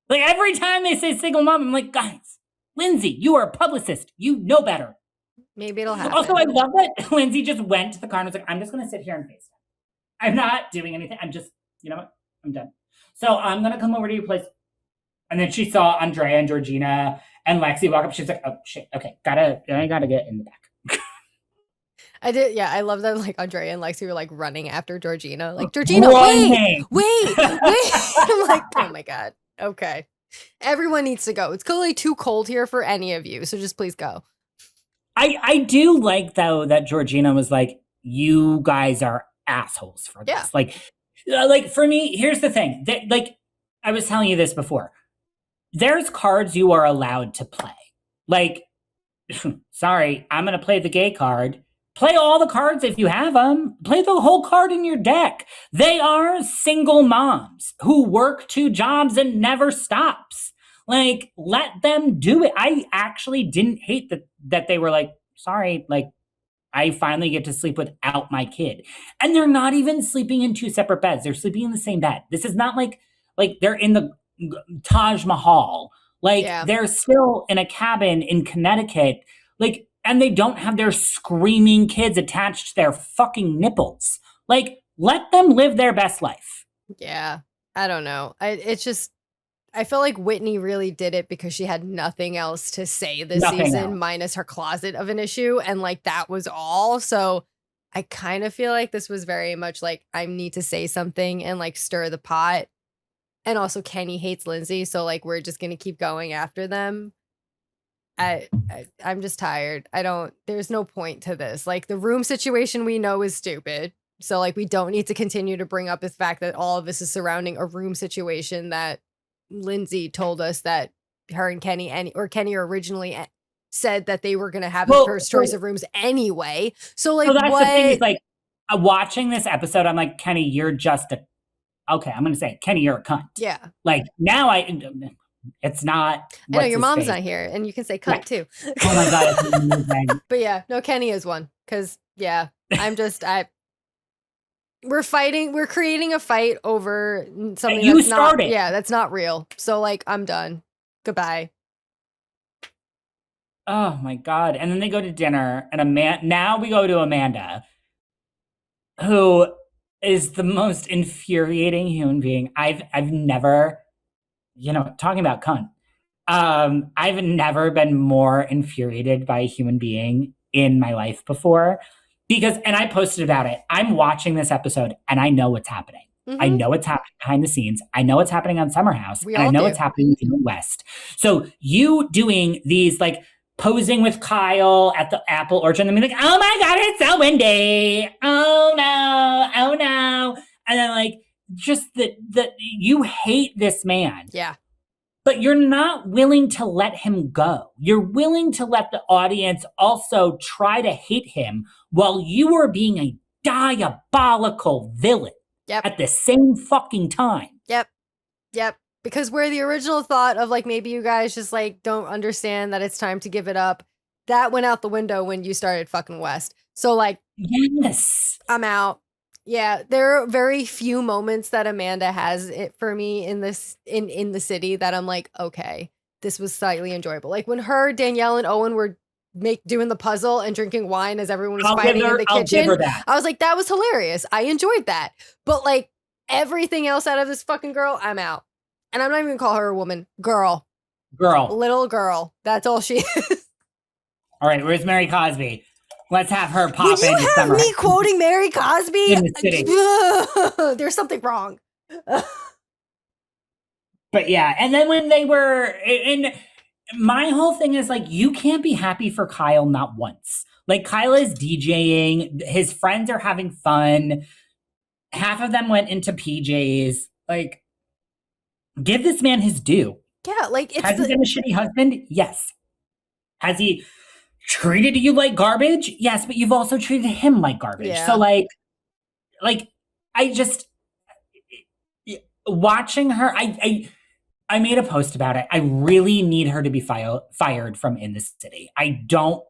A: Like, every time they say single mom, I'm like, guys, Lindsay, you are a publicist. You know better.
B: Maybe it'll happen.
A: Also, I love that Lindsay just went to the car and was like, I'm just going to sit here and FaceTime. I'm not doing anything. I'm just, you know what? I'm done. So I'm going to come over to your place. And then she saw Andrea and Georgina and Lexi walk up. She's like, oh, shit. Okay, I gotta get in the back.
B: I did. Yeah, I love that. Like Andrea and Lexi were like running after Georgina. Like, Georgina, wait. I'm like, oh my God. Okay. Everyone needs to go. It's clearly too cold here for any of you. So just please go.
A: I do like, though, that Georgina was like, you guys are assholes for this.
B: Yeah.
A: Like for me, here's the thing. Like, I was telling you this before. There's cards you are allowed to play. Like, sorry, I'm going to play the gay card. Play all the cards if you have them. Play the whole card in your deck. They are single moms who work two jobs and never stops. Like, let them do it. I actually didn't hate that they were like, sorry, like, I finally get to sleep without my kid. And they're not even sleeping in two separate beds. They're sleeping in the same bed. This is not like they're in the Taj Mahal. Like, they're still in a cabin in Connecticut. Like, and they don't have their screaming kids attached to their fucking nipples. Like, let them live their best life.
B: Yeah. I don't know. I feel like Whitney really did it because she had nothing else to say this season minus her closet of an issue. And like, that was all. So I kind of feel like this was very much like, I need to say something and like stir the pot. And also Kenny hates Lindsay. So like, we're just going to keep going after them. I'm just tired. There's no point to this. Like, the room situation we know is stupid. So like, we don't need to continue to bring up the fact that all of this is surrounding a room situation that Lindsay told us that her and Kenny originally said that they were going to have the first choice of rooms anyway. So like,
A: that's the thing is, like, watching this episode, I'm like, Kenny, you're just okay, I'm going to say, Kenny, you're a cunt.
B: Yeah.
A: Like, now it's not.
B: I know your mom's not here and you can say cunt too.
A: Oh my God. It's amazing.
B: But yeah, no, Kenny is one. Cause yeah, we're creating a fight over something
A: you
B: that's
A: started.
B: That's not real. So like, I'm done. Goodbye.
A: Oh my God. And then they go to dinner and now we go to Amanda, who is the most infuriating human being I've never, talking about cunt. I've never been more infuriated by a human being in my life before because, and I posted about it. I'm watching this episode and I know what's happening. I know what's happening behind the scenes. I know what's happening on Summer House. And I know what's happening with you in West. So you doing these like posing with Kyle at the apple orchard and being like, oh my God, it's so windy. Oh no. And then like just that you hate this man.
B: Yeah.
A: But you're not willing to let him go. You're willing to let the audience also try to hate him while you are being a diabolical villain.
B: Yep.
A: At the same fucking time.
B: Yep. Because where the original thought of like maybe you guys just like don't understand that it's time to give it up, that went out the window when you started fucking West. So like,
A: yes,
B: I'm out. Yeah, there are very few moments that Amanda has it for me in this in the city that I'm like, okay, this was slightly enjoyable. Like when her, Danielle, and Owen were doing the puzzle and drinking wine as everyone was fighting in the kitchen. I was like, that was hilarious. I enjoyed that. But like everything else out of this fucking girl, I'm out. And I'm not even gonna call her a woman. Girl. Little girl. That's all she is.
A: All right, where's Mary Cosby? Let's have her pop in.
B: Would you have me quoting Mary Cosby?
A: In the city.
B: There's something wrong.
A: But yeah, and then when they were in, my whole thing is like, you can't be happy for Kyle not once. Like Kyle is DJing, his friends are having fun. Half of them went into PJs. Like, give this man his due.
B: Yeah, like
A: has he been a shitty husband? Yes. Has he treated you like garbage? Yes, but you've also treated him like garbage.
B: Yeah.
A: So like I just watching her, I made a post about it. I really need her to be fired from In the City. I don't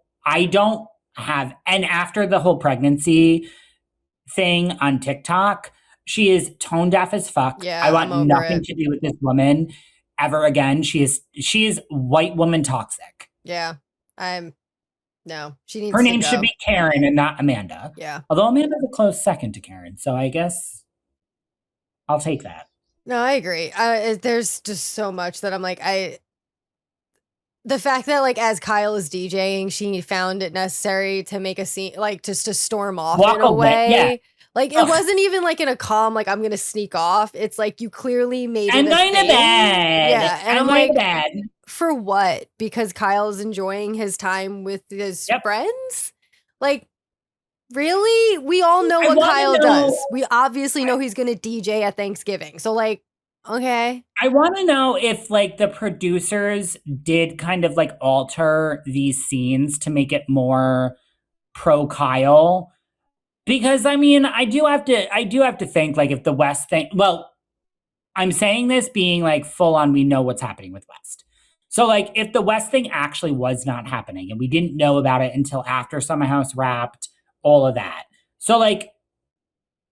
A: have, and after the whole pregnancy thing on TikTok, she is tone deaf as fuck.
B: Yeah,
A: I want nothing to do with this woman ever again. She is white woman toxic.
B: Yeah. No, she needs
A: her name
B: to go.
A: should be Karen and not Amanda.
B: Yeah.
A: Although Amanda's a close second to Karen. So I guess I'll take that.
B: No, I agree. There's just so much that I'm like, the fact that like as Kyle is DJing, she found it necessary to make a scene, like just to storm off
A: Walk
B: in a
A: away,
B: way.
A: yeah.
B: Like it wasn't even like in a calm, like I'm gonna sneak off. It's like you clearly made it.
A: I'm going to bed.
B: Yeah, and I'm
A: going
B: like,
A: to bed.
B: For what? Because Kyle's enjoying his time with his friends? Like, really? We all know what Kyle does. We obviously know he's gonna DJ at Thanksgiving. So like, okay.
A: I want to know if like the producers did kind of like alter these scenes to make it more pro Kyle. Because I mean, I do have to think like if the West thing, well, I'm saying this being like full on, we know what's happening with West. So like if the West thing actually was not happening and we didn't know about it until after Summer House wrapped, all of that. So like,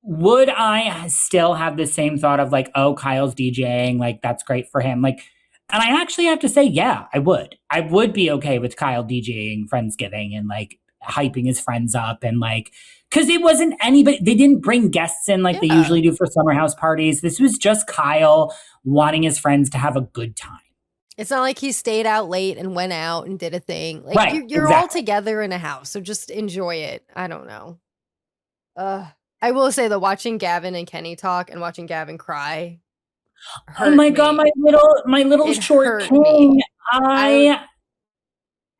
A: would I still have the same thought of like, oh, Kyle's DJing, like that's great for him. Like, and I actually have to say, yeah, I would be okay with Kyle DJing Friendsgiving and like hyping his friends up and like, because it wasn't anybody, they didn't bring guests in like they usually do for Summer House parties. This was just Kyle wanting his friends to have a good time.
B: It's not like he stayed out late and went out and did a thing. Like
A: Right,
B: you're all together in a house, so just enjoy it. I don't know. I will say that watching Gavin and Kenny talk and watching Gavin cry.
A: Oh my God, my little short king.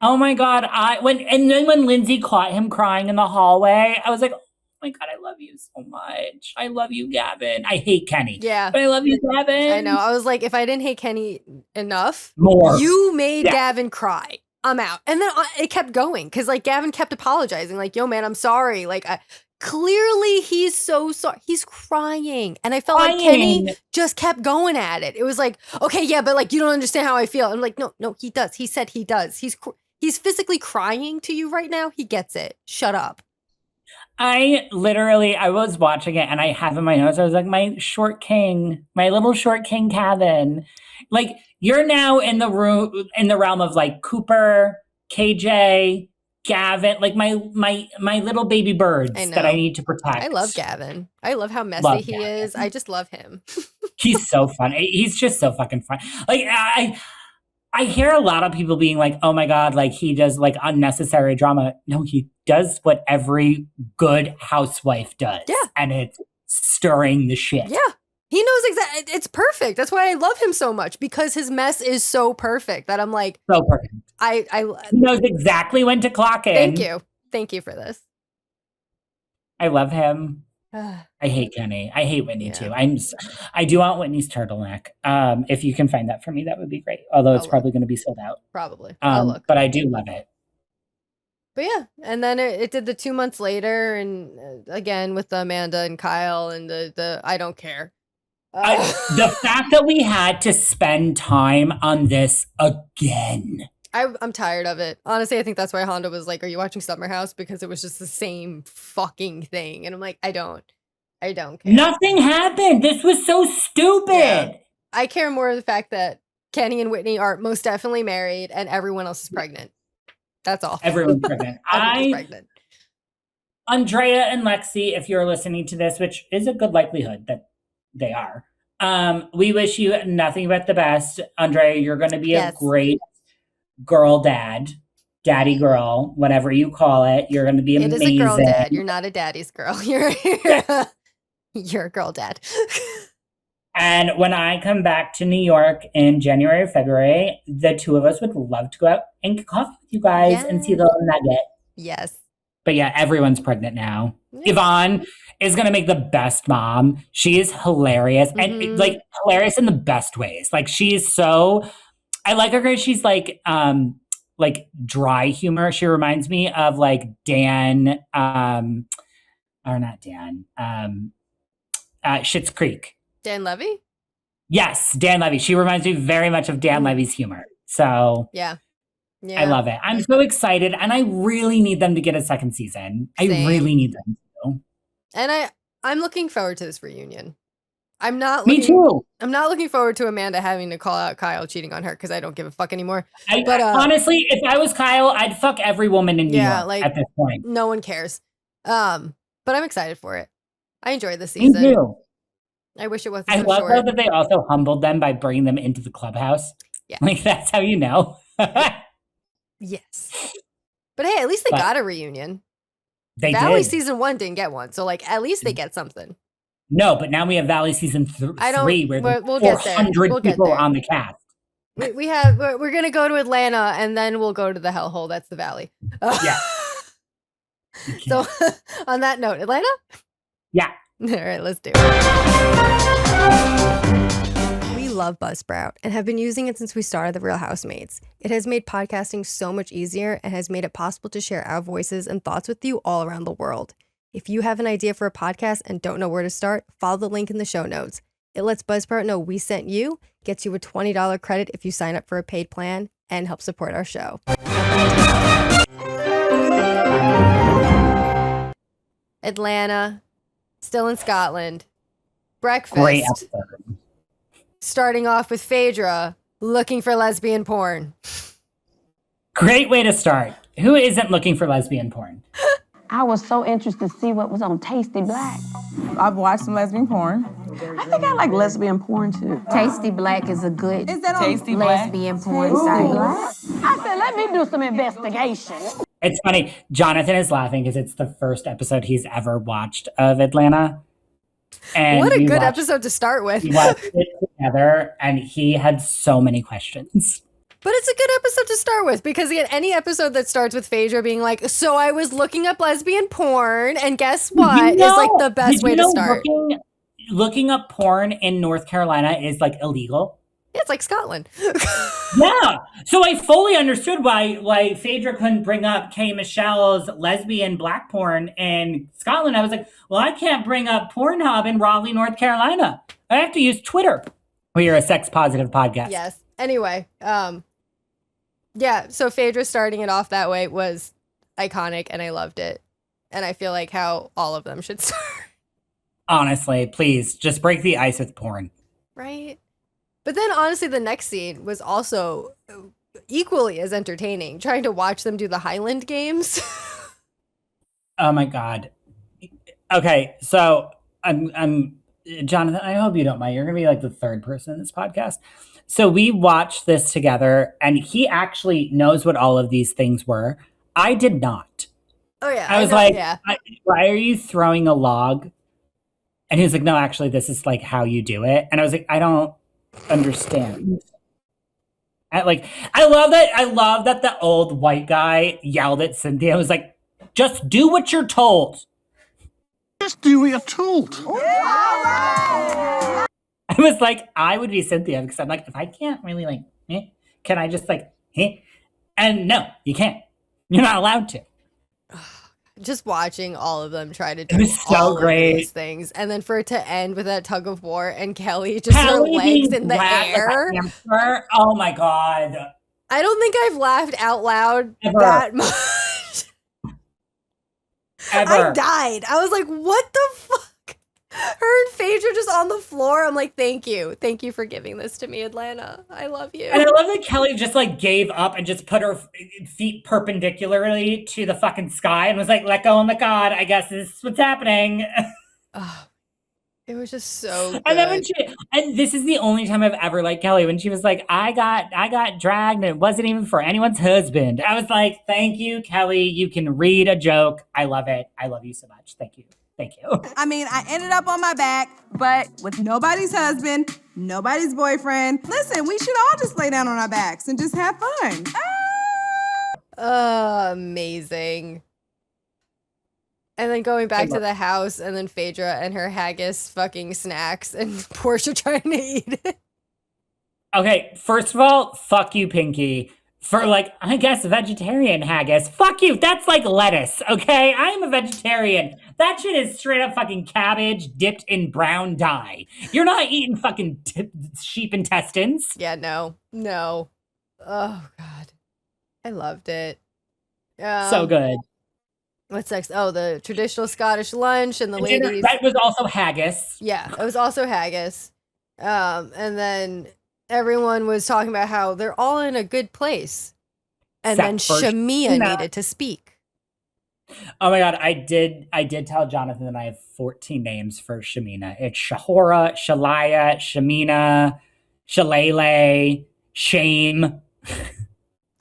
A: Oh my God, when Lindsay caught him crying in the hallway, I was like, oh my God, I love you so much. I love you, Gavin. I hate Kenny.
B: Yeah.
A: But I love you, Gavin.
B: I know. I was like, if I didn't hate Kenny enough,
A: more.
B: You made Gavin cry. I'm out. And then it kept going because like Gavin kept apologizing. Like, yo, man, I'm sorry. Like, clearly he's so sorry. He's crying. And I felt like Kenny just kept going at it. It was like, okay, yeah, but like, you don't understand how I feel. I'm like, no, he does. He said he does. He's physically crying to you right now. He gets it. Shut up.
A: I was watching it and I have in my notes, I was like, my little short king Kevin. Like, you're now in the realm of like Cooper, KJ, Gavin, like my little baby birds that I need to protect.
B: I love Gavin. I love how messy he is. I just love him.
A: He's so fun. He's just so fucking fun. Like I hear a lot of people being like, oh my God, like he does like unnecessary drama. No, he does what every good housewife does.
B: Yeah.
A: And it's stirring the shit.
B: Yeah. He knows exactly. It's perfect. That's why I love him so much, because his mess is so perfect that I'm like,
A: So perfect. He knows exactly when to clock in.
B: Thank you. Thank you for this.
A: I love him. I hate Kenny. I hate Whitney too. I do want Whitney's turtleneck. If you can find that for me, that would be great. Although it's probably going to be sold out.
B: Probably. I'll look.
A: But I do love it.
B: But yeah, and then it did the 2 months later, and again with the Amanda and Kyle and the I don't care.
A: The fact that we had to spend time on this again.
B: I'm tired of it. Honestly, I think that's why Honda was like, are you watching Summer House? Because it was just the same fucking thing. And I'm like, I don't care.
A: Nothing happened. This was so stupid.
B: Yeah. I care more of the fact that Kenny and Whitney are most definitely married and everyone else is pregnant. That's all.
A: Everyone's pregnant.
B: Everyone's pregnant.
A: Andrea and Lexi, if you're listening to this, which is a good likelihood that they are, we wish you nothing but the best. Andrea, you're going to be a great girl daddy girl, whatever you call it. You're going to be amazing.
B: It is a girl dad. You're not a daddy's girl. You're a girl dad.
A: And when I come back to New York in January or February, the two of us would love to go out and get coffee with you guys and see the little nugget.
B: Yes.
A: But yeah, everyone's pregnant now. Yvonne is going to make the best mom. She is hilarious and like hilarious in the best ways. Like she is so, I like her because she's like dry humor. She reminds me of like Dan, or not Dan, Schitt's Creek.
B: Dan Levy?
A: Yes, Dan Levy. She reminds me very much of Dan Levy's humor. So
B: yeah.
A: I love it. I'm so excited, and I really need them to get a second season.
B: Same.
A: I really need them to.
B: And I'm looking forward to this reunion.
A: Me too.
B: I'm not looking forward to Amanda having to call out Kyle cheating on her because I don't give a fuck anymore.
A: But honestly, if I was Kyle, I'd fuck every woman in New York at this point.
B: No one cares. But I'm excited for it. I enjoyed the season.
A: Me too.
B: I wish it wasn't
A: I
B: so
A: love
B: short.
A: though that they also humbled them by bringing them into the clubhouse.
B: Yeah.
A: Like that's how you know.
B: Yes. But hey, at least they got a reunion.
A: They
B: Valley
A: did.
B: season 1 didn't get one, so like at least they get something.
A: No, but now we have Valley season 3 where there's
B: we'll get there.
A: 400
B: We'll get
A: people
B: there.
A: on the cast.
B: We're gonna go to Atlanta and then we'll go to the hellhole. That's the Valley.
A: Yeah.
B: So on that note, Atlanta?
A: Yeah.
B: All right, let's do it. We love Buzzsprout and have been using it since we started The Real Housemates. It has made podcasting so much easier and has made it possible to share our voices and thoughts with you all around the world. If you have an idea for a podcast and don't know where to start, follow the link in the show notes. It lets Buzzsprout know we sent you, gets you a $20 credit if you sign up for a paid plan, and helps support our show. Atlanta, still in Scotland. Breakfast.
A: Great episode.
B: Starting off with Phaedra looking for lesbian porn.
A: Great way to start. Who isn't looking for lesbian porn?
E: I was so interested to see what was on Tasty Black.
K: I've watched some lesbian porn.
E: I think I like lesbian porn too. Tasty Black is a good
K: Tasty
E: lesbian porn site. I said, let me do some investigation.
A: It's funny. Jonathan is laughing because it's the first episode he's ever watched of Atlanta. And
B: what a good episode to start with.
A: We watched it together and he had so many questions.
B: But it's a good episode to start with because again, any episode that starts with Phaedra being like, so I was looking up lesbian porn and guess what? Is like the best way to start.
A: Looking up porn in North Carolina is like illegal.
B: Yeah, it's like Scotland.
A: Yeah. So I fully understood why Phaedra couldn't bring up K. Michelle's lesbian black porn in Scotland. I was like, well, I can't bring up Pornhub in Raleigh, North Carolina. I have to use Twitter. We are a sex positive podcast.
B: Yes. Anyway, yeah, so Phaedra starting it off that way was iconic and I loved it. And I feel like how all of them should start.
A: Honestly, please just break the ice with porn.
B: Right? But then honestly, the next scene was also equally as entertaining, trying to watch them do the Highland games.
A: Oh my God. Okay, so I'm Jonathan, I hope you don't mind. You're gonna be like the third person in this podcast. So we watched this together, and he actually knows what all of these things were. I did not.
B: Oh yeah.
A: I was
B: know,
A: like,
B: yeah.
A: why are you throwing a log? And he was like, no, actually, this is like how you do it. And I was like, I don't understand. I love that the old white guy yelled at Cynthia. I was like, just do what you're told.
N: Just do what you're told.
A: I was like, I would be Cynthia because I'm like, if I can't really like, can I just like, and no, you can't. You're not allowed to.
B: Just watching all of them try to do
A: so
B: all
A: great.
B: of these things, and then for it to end with that tug of war and Kelly just her legs in the air.
A: Oh my god!
B: I don't think I've laughed out loud that much.
A: Ever.
B: I died. I was like, "What the fuck?" Her and Phaedra just on the floor. I'm like, "Thank you for giving this to me, Atlanta. I love you."
A: And I love that Kelly just like gave up and just put her feet perpendicularly to the fucking sky and was like, "Let go and let God. I guess this is what's happening."
B: Oh, it was just so good.
A: And then and this is the only time I've ever liked Kelly when she was like, I got dragged and it wasn't even for anyone's husband. I was like, thank you, Kelly. You can read a joke. I love it. I love you so much. Thank you. Thank you.
O: I mean, I ended up on my back, but with nobody's husband, nobody's boyfriend. Listen, we should all just lay down on our backs and just have fun.
B: Amazing. And then going back to the house, and then Phaedra and her haggis fucking snacks, and Portia trying to eat it.
A: Okay, first of all, fuck you, Pinky. For like, I guess vegetarian haggis. Fuck you, that's like lettuce, okay? I am a vegetarian. That shit is straight up fucking cabbage dipped in brown dye. You're not eating fucking sheep intestines.
B: Yeah, no. Oh, God. I loved it.
A: So good.
B: What's next? Oh, the traditional Scottish lunch and the ladies.
A: That was also haggis.
B: Yeah, it was also haggis. And then everyone was talking about how they're all in a good place. And then Shamia needed to speak.
A: Oh my God, I did tell Jonathan that I have 14 names for Shamina. It's Shahora, Shalaya, Shamina, Shalele, Shame.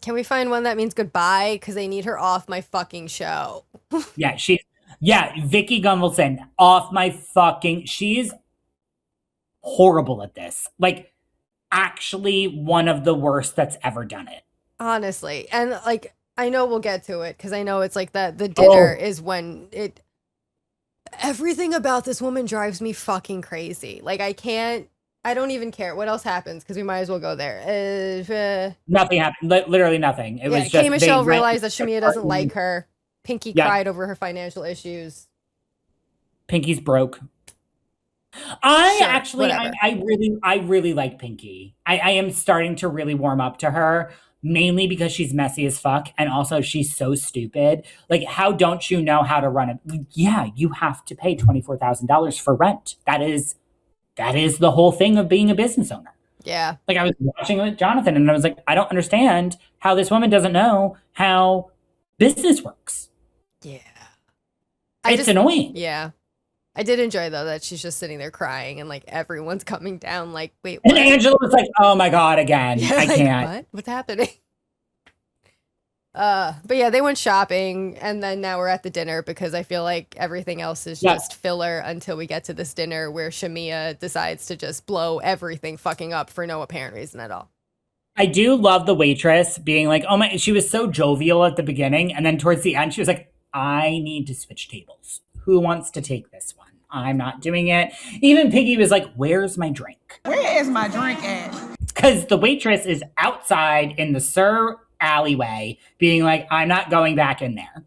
B: Can we find one that means goodbye? Because they need her off my fucking show.
A: Vicky Gunvalson, off my fucking... She's horrible at this. Like, actually one of the worst that's ever done it.
B: Honestly. And, like, I know we'll get to it, because I know it's like the dinner is when it... Everything about this woman drives me fucking crazy. Like, I don't even care what else happens, because we might as well go there.
A: Nothing happened. Literally nothing. It was just...
B: K. Michelle realized that Shamia doesn't like her. Pinky cried over her financial issues.
A: Pinky's broke. I really like Pinky. I am starting to really warm up to her, mainly because she's messy as fuck, and also she's so stupid. Like, how don't you know how to run it? Yeah, you have to pay $24,000 for rent. That is the whole thing of being a business owner.
B: Yeah.
A: Like, I was watching it with Jonathan, and I was like, I don't understand how this woman doesn't know how business works.
B: Yeah.
A: It's annoying.
B: Yeah. I did enjoy, though, that she's just sitting there crying and, like, everyone's coming down, like, wait, what?
A: And Angela was like, oh my God, again. I can't.
B: What? What's happening? But yeah, they went shopping, and then now we're at the dinner, because I feel like everything else is just filler until we get to this dinner where Shamia decides to just blow everything fucking up for no apparent reason at all.
A: I do love the waitress being like, oh my, she was so jovial at the beginning, and then towards the end, she was like, I need to switch tables. Who wants to take this one? I'm not doing it. Even Piggy was like, where's my drink?
K: Where is my drink at?
A: Because the waitress is outside in the Sir alleyway being like, I'm not going back in there.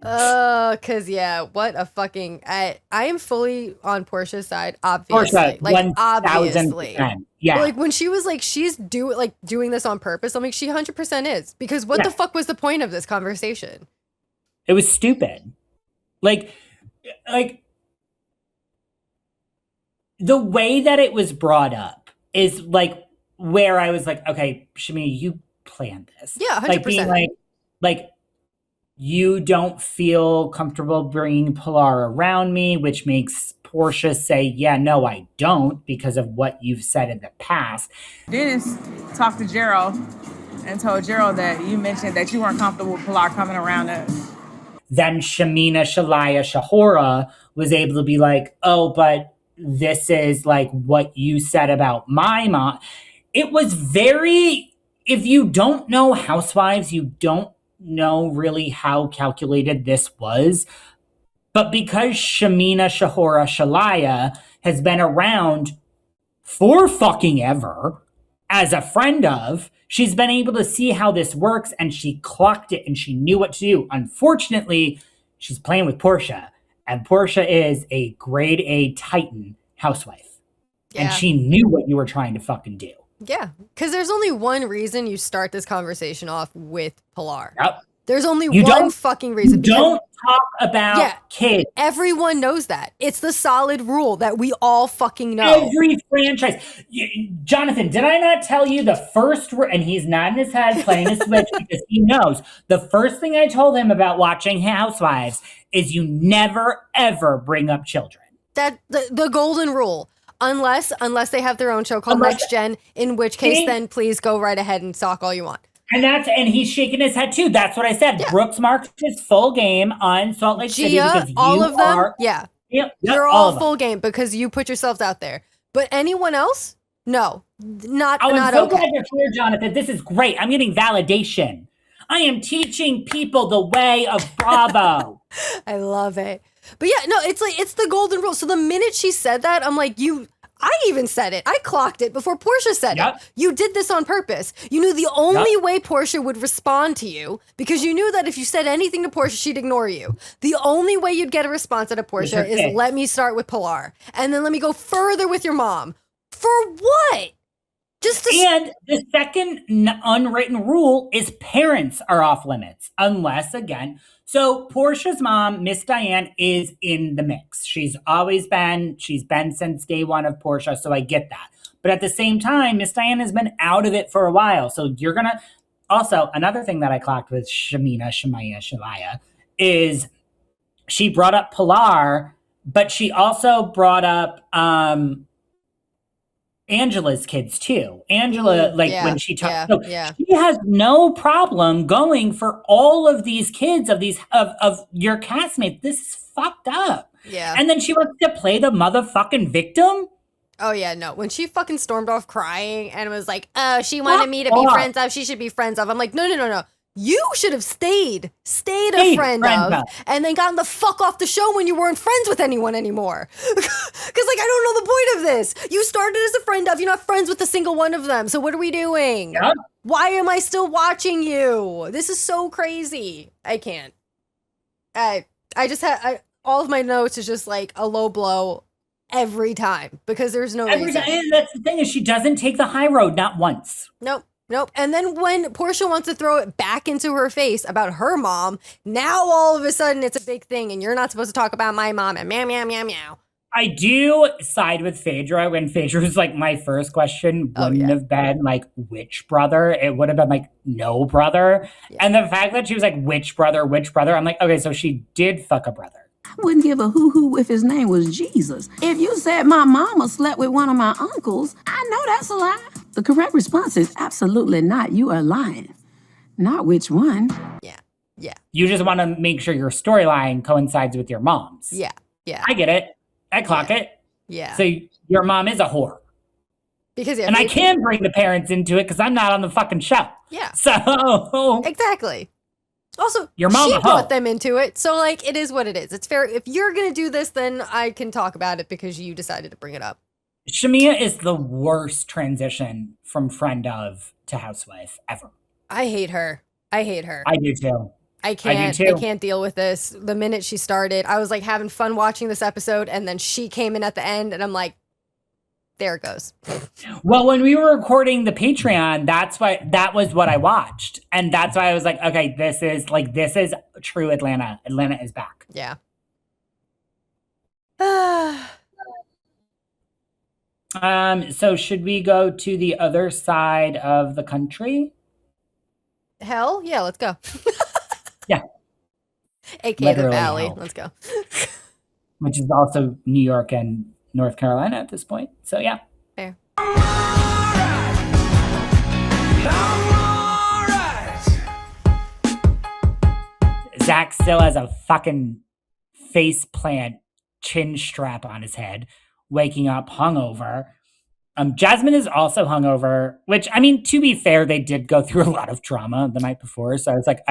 B: Cause yeah, what a fucking I am fully on Portia's side, obviously.
A: Portia,
B: like obviously.
A: Yeah.
B: Like when she was like, she's doing this on purpose, I'm like, she 100% is. Because what the fuck was the point of this conversation?
A: It was stupid. Like the way that it was brought up is like where I was like, okay, Shami, you planned this.
B: Yeah, 100%.
A: Like being like you don't feel comfortable bringing Pilar around me, which makes Portia say, yeah, no, I don't, because of what you've said in the past.
K: Dennis talked to Gerald and told Gerald that you mentioned that you weren't comfortable with Pilar coming around us.
A: Then Shamina, Shalaya, Shahora was able to be like, oh, but this is like what you said about my mom. It was very, if you don't know Housewives, you don't know really how calculated this was. But because Shamina, Shahora, Shalaya has been around for fucking ever as a friend of, she's been able to see how this works and she clocked it and she knew what to do. Unfortunately, she's playing with Portia, and Portia is a grade A Titan housewife.
B: Yeah.
A: And she knew what you were trying to fucking do.
B: Yeah, because there's only one reason you start this conversation off with Pilar.
A: Yep.
B: There's only
A: You
B: one
A: don't-
B: fucking reason.
A: You
B: because-
A: don't talk about kids.
B: Everyone knows that. It's the solid rule that we all fucking know.
A: Every franchise. Jonathan, did I not tell you the first, and he's nodding his head playing a switch because he knows. The first thing I told him about watching Housewives is you never, ever bring up children.
B: That the golden rule. Unless they have their own show called Next Gen, in which case then please go right ahead and talk all you want.
A: And he's shaking his head too. That's what I said. Yeah. Brooks marks his full game on Salt Lake City because
B: all of them,
A: are,
B: you're all full game because you put yourselves out there. But anyone else, no, not
A: I'm so
B: okay.
A: glad you're here, Jonathan. This is great. I'm getting validation. I am teaching people the way of Bravo.
B: I love it. But yeah, no, it's like, it's the golden rule. So the minute she said that, I'm like, I even said it. I clocked it before Portia said it. You did this on purpose. You knew the only way Portia would respond to you, because you knew that if you said anything to Portia, she'd ignore you. The only way you'd get a response out of Portia is let me start with Pilar. And then let me go further with your mom. For what?
A: And the second unwritten rule is parents are off limits. Unless, again, so Portia's mom, Miss Diane, is in the mix. She's been since day one of Portia, so I get that. But at the same time, Miss Diane has been out of it for a while. So you're going to, also, another thing that I clocked with Shalaya, is she brought up Pilar, but she also brought up, Angela's kids too. Angela, when she talks, she has no problem going for all of these kids of your castmates. This is fucked up.
B: Yeah.
A: And then she wants to play the motherfucking victim.
B: Oh yeah, no. When she fucking stormed off crying and was like, "Oh, she wanted me to be friends of. She should be friends of." I'm like, no. You should have stayed a friend of, and then gotten the fuck off the show when you weren't friends with anyone anymore. Because, I don't know the point of this. You started as a friend of, you're not friends with a single one of them. So what are we doing?
A: Yep.
B: Why am I still watching you? This is so crazy. I can't. I just had, all of my notes is just like a low blow every time because there's no reason.
A: That's the thing, is she doesn't take the high road, not once.
B: Nope. And then when Portia wants to throw it back into her face about her mom, now all of a sudden it's a big thing and you're not supposed to talk about my mom and meow, meow, meow, meow.
A: I do side with Phaedra when Phaedra was like, my first question wouldn't have been like, which brother? It would have been like, no brother. Yeah. And the fact that she was like, which brother? I'm like, okay, so she did fuck a brother.
E: I wouldn't give a hoo-hoo if his name was Jesus. If you said my mama slept with one of my uncles, I know that's a lie. The correct response is absolutely not. You are lying. Not which one.
B: Yeah.
A: You just want to make sure your storyline coincides with your mom's.
B: Yeah.
A: I get it. I clock it.
B: Yeah.
A: So your mom is a whore.
B: Because
A: and I can bring the parents into it because I'm not on the fucking show.
B: Yeah.
A: So
B: exactly. Also,
A: your mom
B: she brought them into it, so like it is what it is. It's fair. If you're gonna do this, then I can talk about it because you decided to bring it up.
A: Shamia is the worst transition from friend of to housewife ever.
B: I hate her.
A: I do too.
B: I can't deal with this. The minute she started, I was like having fun watching this episode, and then she came in at the end, and I'm like, there it goes.
A: Well, when we were recording the Patreon, that was what I watched. And that's why I was like, okay, this is true Atlanta. Atlanta is back.
B: Yeah.
A: So should we go to the other side of the country?
B: Hell, yeah, let's go.
A: Yeah.
B: AKA the Valley. Let's go.
A: which is also New York and North Carolina at this point. So yeah.
B: Fair.
A: Zach still has a fucking face plant chin strap on his head, waking up hungover. Jasmine is also hungover, which, I mean, to be fair, they did go through a lot of trauma the night before. So I was like,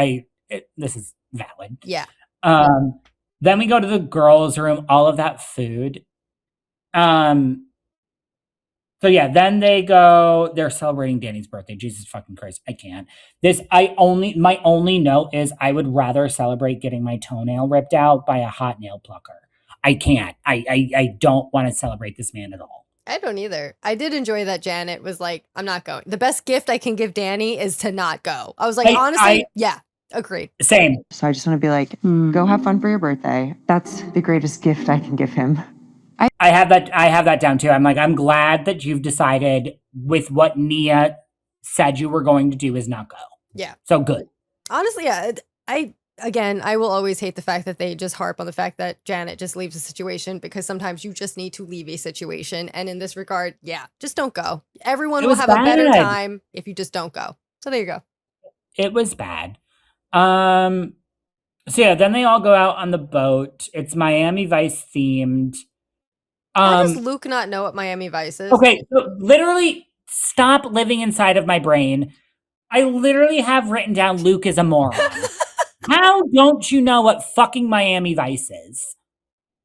A: this is valid.
B: Yeah.
A: Then we go to the girls' room, all of that food. So yeah, then they're celebrating Danny's birthday. Jesus fucking Christ, I can't. My only note is I would rather celebrate getting my toenail ripped out by a hot nail plucker. I can't. I don't want to celebrate this man at all.
B: I don't either. I did enjoy that Janet was like, I'm not going. The best gift I can give Danny is to not go. I was like, honestly, yeah, agreed.
A: Same.
P: So I just want to be like, go have fun for your birthday. That's the greatest gift I can give him.
A: I have that down too. I'm like, I'm glad that you've decided with what Nia said you were going to do is not go.
B: Yeah.
A: So good.
B: Honestly, yeah. I will always hate the fact that they just harp on the fact that Janet just leaves a situation, because sometimes you just need to leave a situation. And in this regard, yeah, just don't go. Everyone will have a better time if you just don't go. So there you go.
A: It was bad. So yeah, then they all go out on the boat. It's Miami Vice themed.
B: How does Luke not know what Miami Vice is?
A: Okay, so literally stop living inside of my brain. I literally have written down Luke is a moron. How don't you know what fucking Miami Vice is?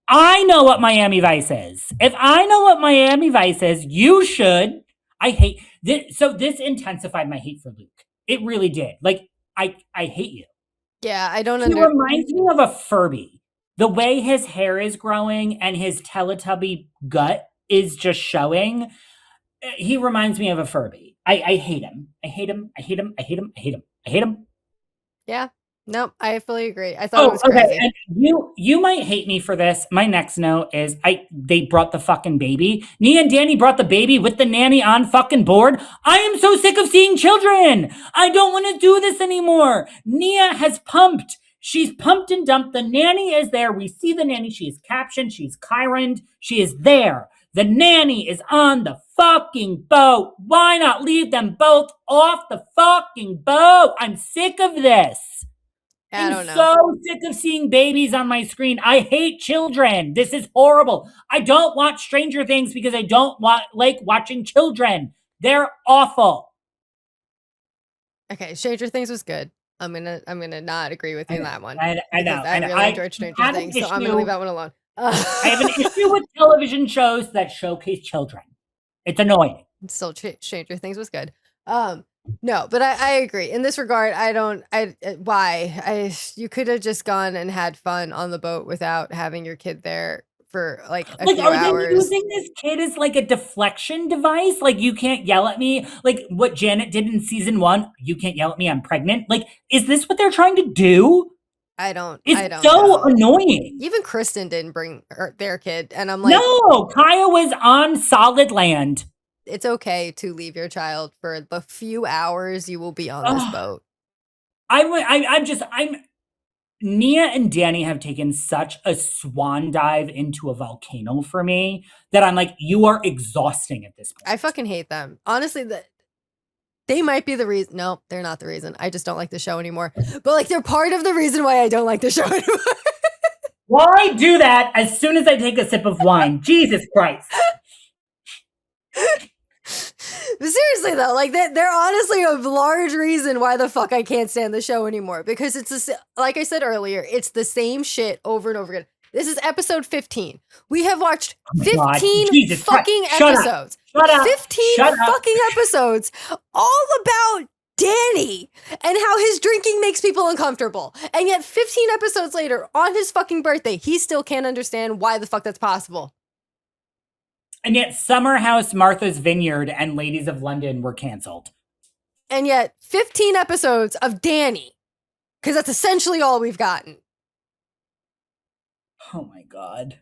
A: I know what Miami Vice is. If I know what Miami Vice is, you should. I hate this. So this intensified my hate for Luke. It really did. Like, I hate you.
B: Yeah, I don't
A: He reminds me of a Furby. The way his hair is growing and his Teletubby gut is just showing. He reminds me of a Furby. I hate him. I hate him. I hate him. I hate him. I hate him. I hate him.
B: Yeah. Nope. I fully agree. I thought it was crazy.
A: And you might hate me for this. My next note is they brought the fucking baby. Nia and Danny brought the baby with the nanny on fucking board. I am so sick of seeing children. I don't want to do this anymore. Nia has pumped. She's pumped and dumped. The nanny is there. We see the nanny. She is captioned. She's Chironed. She is there. The nanny is on the fucking boat. Why not leave them both off the fucking boat? I'm sick of this.
B: I don't know.
A: So sick of seeing babies on my screen. I hate children. This is horrible. I don't watch Stranger Things because I don't like watching children. They're awful.
B: Okay, Stranger Things was good. I'm gonna not agree with you on that one.
A: I know.
B: I really enjoyed Stranger Things, so I'm gonna leave that one alone.
A: I have an issue with television shows that showcase children. It's annoying.
B: Still, Stranger Things was good. No, but I agree. In this regard, you could have just gone and had fun on the boat without having your kid there for like a few hours.
A: Are they using this kid as like a deflection device? Like, you can't yell at me. Like what Janet did in season 1. You can't yell at me. I'm pregnant. Like, is this what they're trying to do?
B: I don't
A: so
B: know.
A: Annoying.
B: Even Kristen didn't bring their kid. And I'm like,
A: no, Kaya was on solid land.
B: It's okay to leave your child for the few hours you will be on this boat.
A: Nia and Danny have taken such a swan dive into a volcano for me that I'm like, you are exhausting at this point.
B: I fucking hate them. Honestly, they might be the reason. No, they're not the reason. I just don't like the show anymore. But like, they're part of the reason why I don't like the show anymore.
A: Why do that as soon as I take a sip of wine? Jesus Christ.
B: But seriously though, like they're honestly a large reason why the fuck I can't stand the show anymore, because it's like I said earlier, it's the same shit over and over again. This is episode 15. We have watched 15 fucking episodes. 15 fucking episodes all about Danny and how his drinking makes people uncomfortable. And yet 15 episodes later, on his fucking birthday, he still can't understand why the fuck that's possible.
A: And yet Summer House, Martha's Vineyard, and Ladies of London were canceled.
B: And yet 15 episodes of Danny, because that's essentially all we've gotten.
A: Oh my God.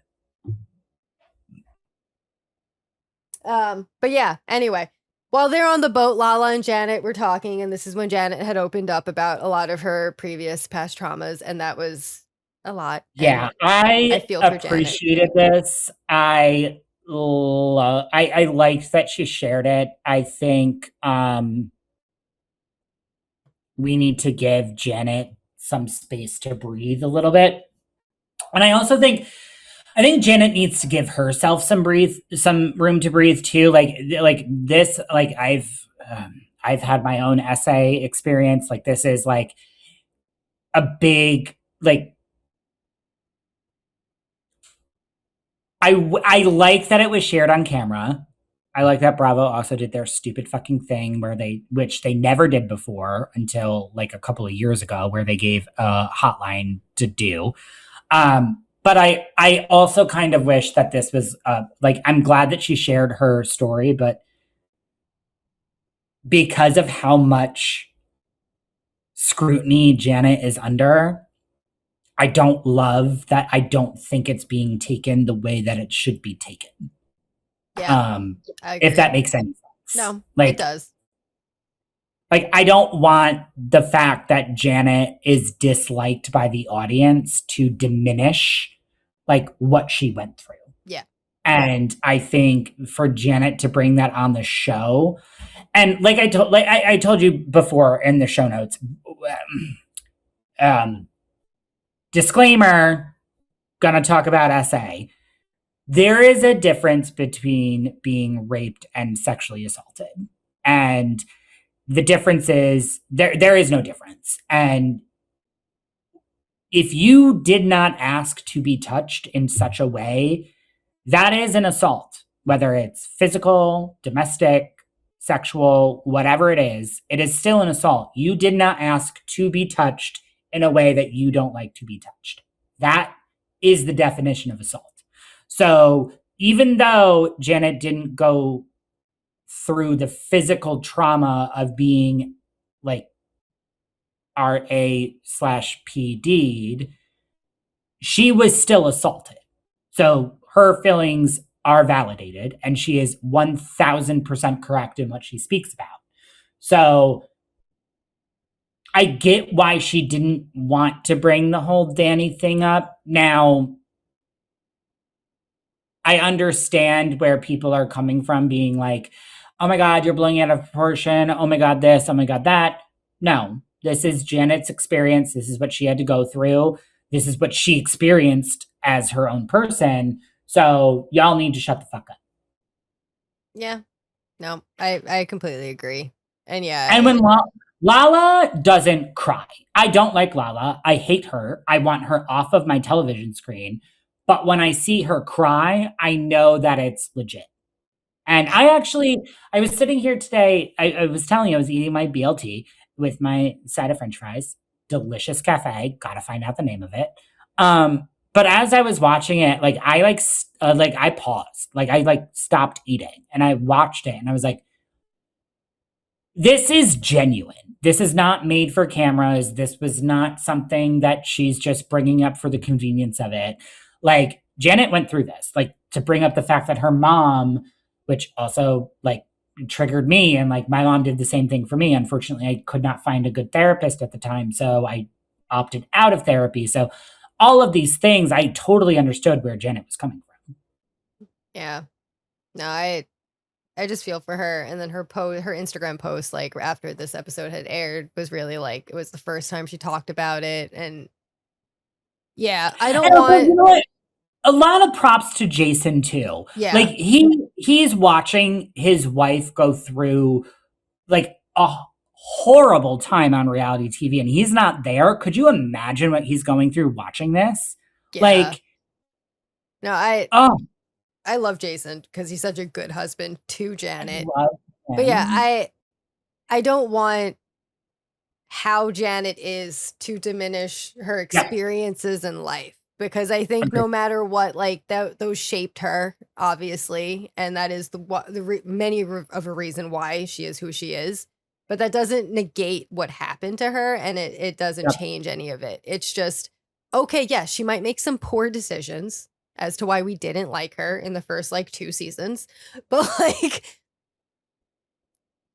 B: But yeah, anyway, while they're on the boat, Lala and Janet were talking, and this is when Janet had opened up about a lot of her previous past traumas, and that was a lot.
A: Yeah,
B: And I
A: I
B: feel for Janet.
A: appreciated this. I liked that she shared it. I think we need to give Janet some space to breathe a little bit. And I think Janet needs to give herself some room to breathe too. Like this, like I've had my own essay experience. Like this is like a big, like, I like that it was shared on camera. I like that Bravo also did their stupid fucking thing which they never did before until like a couple of years ago, where they gave a hotline to do. But I also kind of wish that this was like, I'm glad that she shared her story, but because of how much scrutiny Janet is under, I don't love that. I don't think it's being taken the way that it should be taken.
B: Yeah,
A: if that makes any sense.
B: No,
A: Like,
B: it does.
A: Like, I don't want the fact that Janet is disliked by the audience to diminish like what she went through.
B: Yeah.
A: And I think for Janet to bring that on the show, and like I told you before in the show notes, disclaimer, gonna talk about SA. There is a difference between being raped and sexually assaulted. And the difference is there is no difference. And if you did not ask to be touched in such a way, that is an assault, whether it's physical, domestic, sexual, whatever it is still an assault. You did not ask to be touched in a way that you don't like to be touched. That is the definition of assault. So even though Janet didn't go through the physical trauma of being like RA/PD'd, she was still assaulted. So her feelings are validated, and she is 1000% correct in what she speaks about. So I get why she didn't want to bring the whole Danny thing up. Now, I understand where people are coming from, being like, oh my God, you're blowing it out of proportion. Oh my God, this, oh my God, that. No, this is Janet's experience. This is what she had to go through. This is what she experienced as her own person. So y'all need to shut the fuck up.
B: Yeah. No, I completely agree. And yeah.
A: And when Lala doesn't cry. I don't like Lala. I hate her. I want her off of my television screen. But when I see her cry, I know that it's legit. And I was sitting here today. I was telling you, I was eating my BLT with my side of French fries. Delicious cafe. Gotta find out the name of it. But as I was watching it, like I paused. Like I stopped eating and I watched it and I was like, this is genuine. This is not made for cameras. This was not something that she's just bringing up for the convenience of it. Like, Janet went through this, like, to bring up the fact that her mom, which also like triggered me, and like my mom did the same thing for me. Unfortunately, I could not find a good therapist at the time, so I opted out of therapy. So all of these things, I totally understood where Janet was coming from.
B: Yeah. No, I just feel for her. And then her Instagram post, like after this episode had aired, was really like, it was the first time she talked about it. And yeah, I don't want.
A: You know what? A lot of props to Jason too.
B: Yeah.
A: Like he's watching his wife go through like a horrible time on reality TV, and he's not there. Could you imagine what he's going through watching this?
B: Yeah.
A: Like,
B: no, I love Jason because he's such a good husband to Janet. But yeah, I don't want how Janet is to diminish her experiences in life, because I think no matter what, like those shaped her, obviously, and that is many of a reason why she is who she is. But that doesn't negate what happened to her, and it doesn't change any of it. It's just, okay, yeah, she might make some poor decisions as to why we didn't like her in the first like 2 seasons, but like,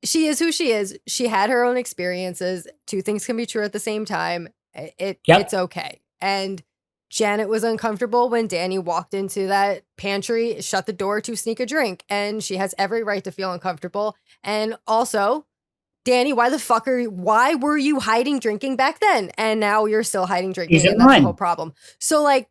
B: she is who she is. She had her own experiences. 2 things can be true at the same time. It's okay. And Janet was uncomfortable when Danny walked into that pantry, shut the door to sneak a drink, and she has every right to feel uncomfortable. And also, Danny, why were you hiding drinking back then? And now you're still hiding drinking, and that's the whole problem. So, like,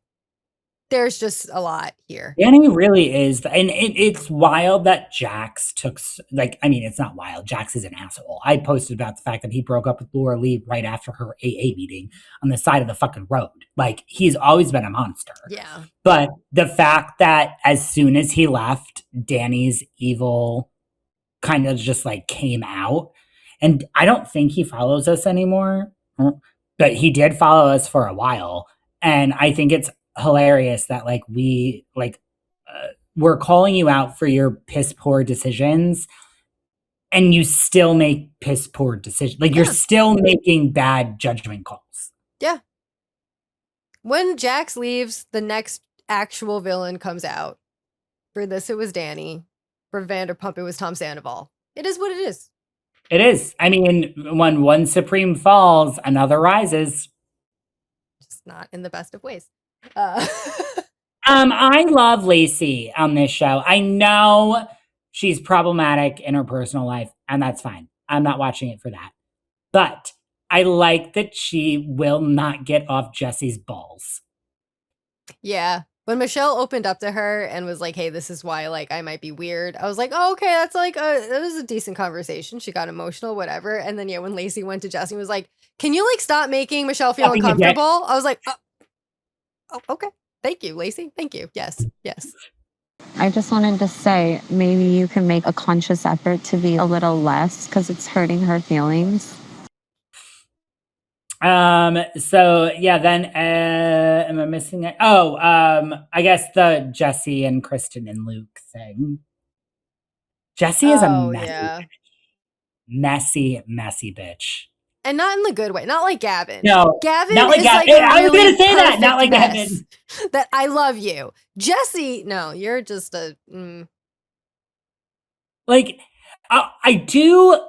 B: there's just a lot here.
A: Danny really is, and it's wild that Jax took, like, I mean, it's not wild. Jax is an asshole. I posted about the fact that he broke up with Laura Lee right after her AA meeting on the side of the fucking road. Like, he's always been a monster.
B: Yeah.
A: But the fact that as soon as he left, Danny's evil kind of just like came out. And I don't think he follows us anymore, but he did follow us for a while. And I think it's hilarious that like we're calling you out for your piss poor decisions and you still make piss poor decisions. Like, you're still making bad judgment calls.
B: Yeah. When Jax leaves, the next actual villain comes out. For this, it was Danny. For Vanderpump, it was Tom Sandoval. It is what it is.
A: It is. I mean, when one supreme falls, another rises.
B: Just not in the best of ways.
A: I love Lacey on this show. I know she's problematic in her personal life, and that's fine. I'm not watching it for that. But I like that she will not get off Jesse's balls.
B: Yeah. When Michelle opened up to her and was like, hey, this is why, like, I might be weird. I was like, oh, okay, that's like, that was a decent conversation. She got emotional, whatever. And then, yeah, when Lacey went to Jesse and was like, can you, like, stop making Michelle feel uncomfortable? I was like, oh, okay. Thank you, Lacey. Thank you. Yes. Yes.
Q: I just wanted to say, maybe you can make a conscious effort to be a little less because it's hurting her feelings.
A: So yeah, then am I missing it? Oh, I guess the Jesse and Kristen and Luke thing. Jesse is a messy bitch.
B: And not in the good way. Not like Gavin.
A: No.
B: Gavin
A: not like
B: is
A: Gavin.
B: like
A: I was gonna say that. Not like Gavin.
B: That I love you. Jesse, no, you're just a
A: like I do.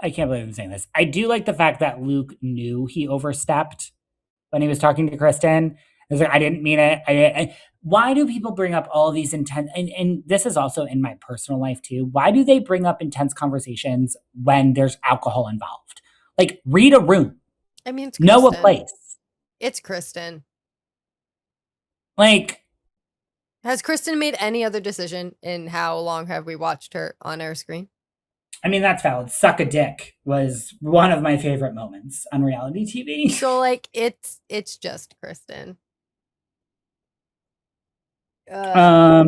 A: I can't believe I'm saying this. I do like the fact that Luke knew he overstepped when he was talking to Kristen. I was like, I didn't mean it. Why do people bring up all these intense, and this is also in my personal life too. Why do they bring up intense conversations when there's alcohol involved? Like, read a room.
B: I mean, it's
A: know a
B: Kristen.
A: place.
B: It's Kristen.
A: Like,
B: has Kristen made any other decision in how long have we watched her on our screen?
A: I mean, that's valid. Suck a dick was one of my favorite moments on reality TV.
B: So, like, it's just Kristen.
A: I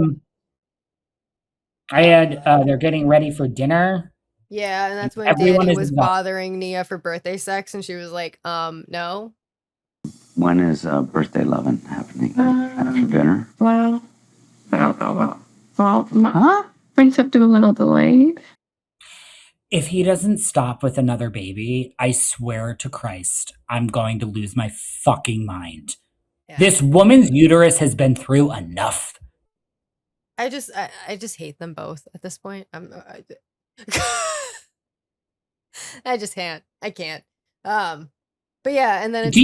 A: had they're getting ready for dinner.
B: Yeah, and that's when
A: Everyone
B: Danny
A: is
B: was
A: involved.
B: bothering Nia for birthday sex, and she was like, no.
R: When is birthday loving happening? After dinner?
E: Well, I don't know. Well, brings up to a little delayed.
A: If he doesn't stop with another baby, I swear to Christ, I'm going to lose my fucking mind. Yeah. This woman's uterus has been through enough.
B: I just hate them both at this point. I just can't. I can't. But yeah, and then it's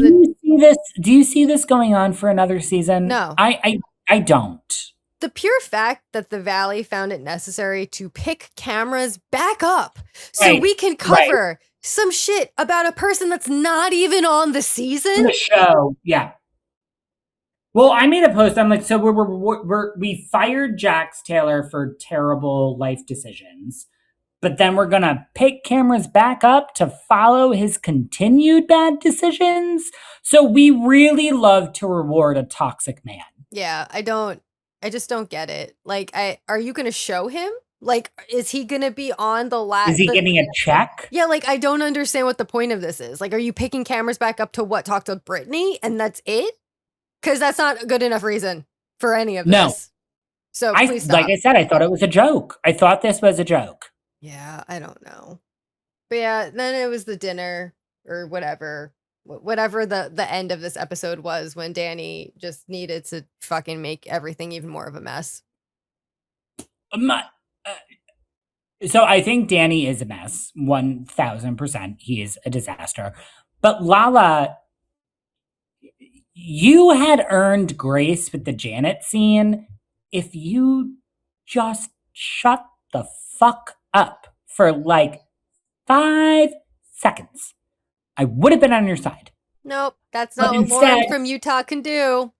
A: do you see this going on for another season?
B: No.
A: I don't.
B: The pure fact that the Valley found it necessary to pick cameras back up so we can cover some shit about a person that's not even on the season.
A: The show, yeah. Well, I made a post. I'm like, so we fired Jax Taylor for terrible life decisions, but then we're gonna pick cameras back up to follow his continued bad decisions. So we really love to reward a toxic man.
B: Yeah, I just don't get it. Like, are you going to show him? Like, is he going to be on the last?
A: Is he getting a check?
B: Yeah, like, I don't understand what the point of this is. Like, are you picking cameras back up to what? Talk to Brittany and that's it? Because that's not a good enough reason for any of this.
A: No.
B: So please stop.
A: Like I said, I thought it was a joke. I thought this was a joke.
B: Yeah, I don't know. But yeah, then it was the dinner or whatever the end of this episode was when Danny just needed to fucking make everything even more of a mess.
A: So I think Danny is a mess. 1000%. He is a disaster. But Lala, you had earned grace with the Janet scene if you just shut the fuck up for like 5 seconds. I would have been on your side.
B: Nope, that's
A: But
B: not what
A: instead-
B: Lauren from Utah can do.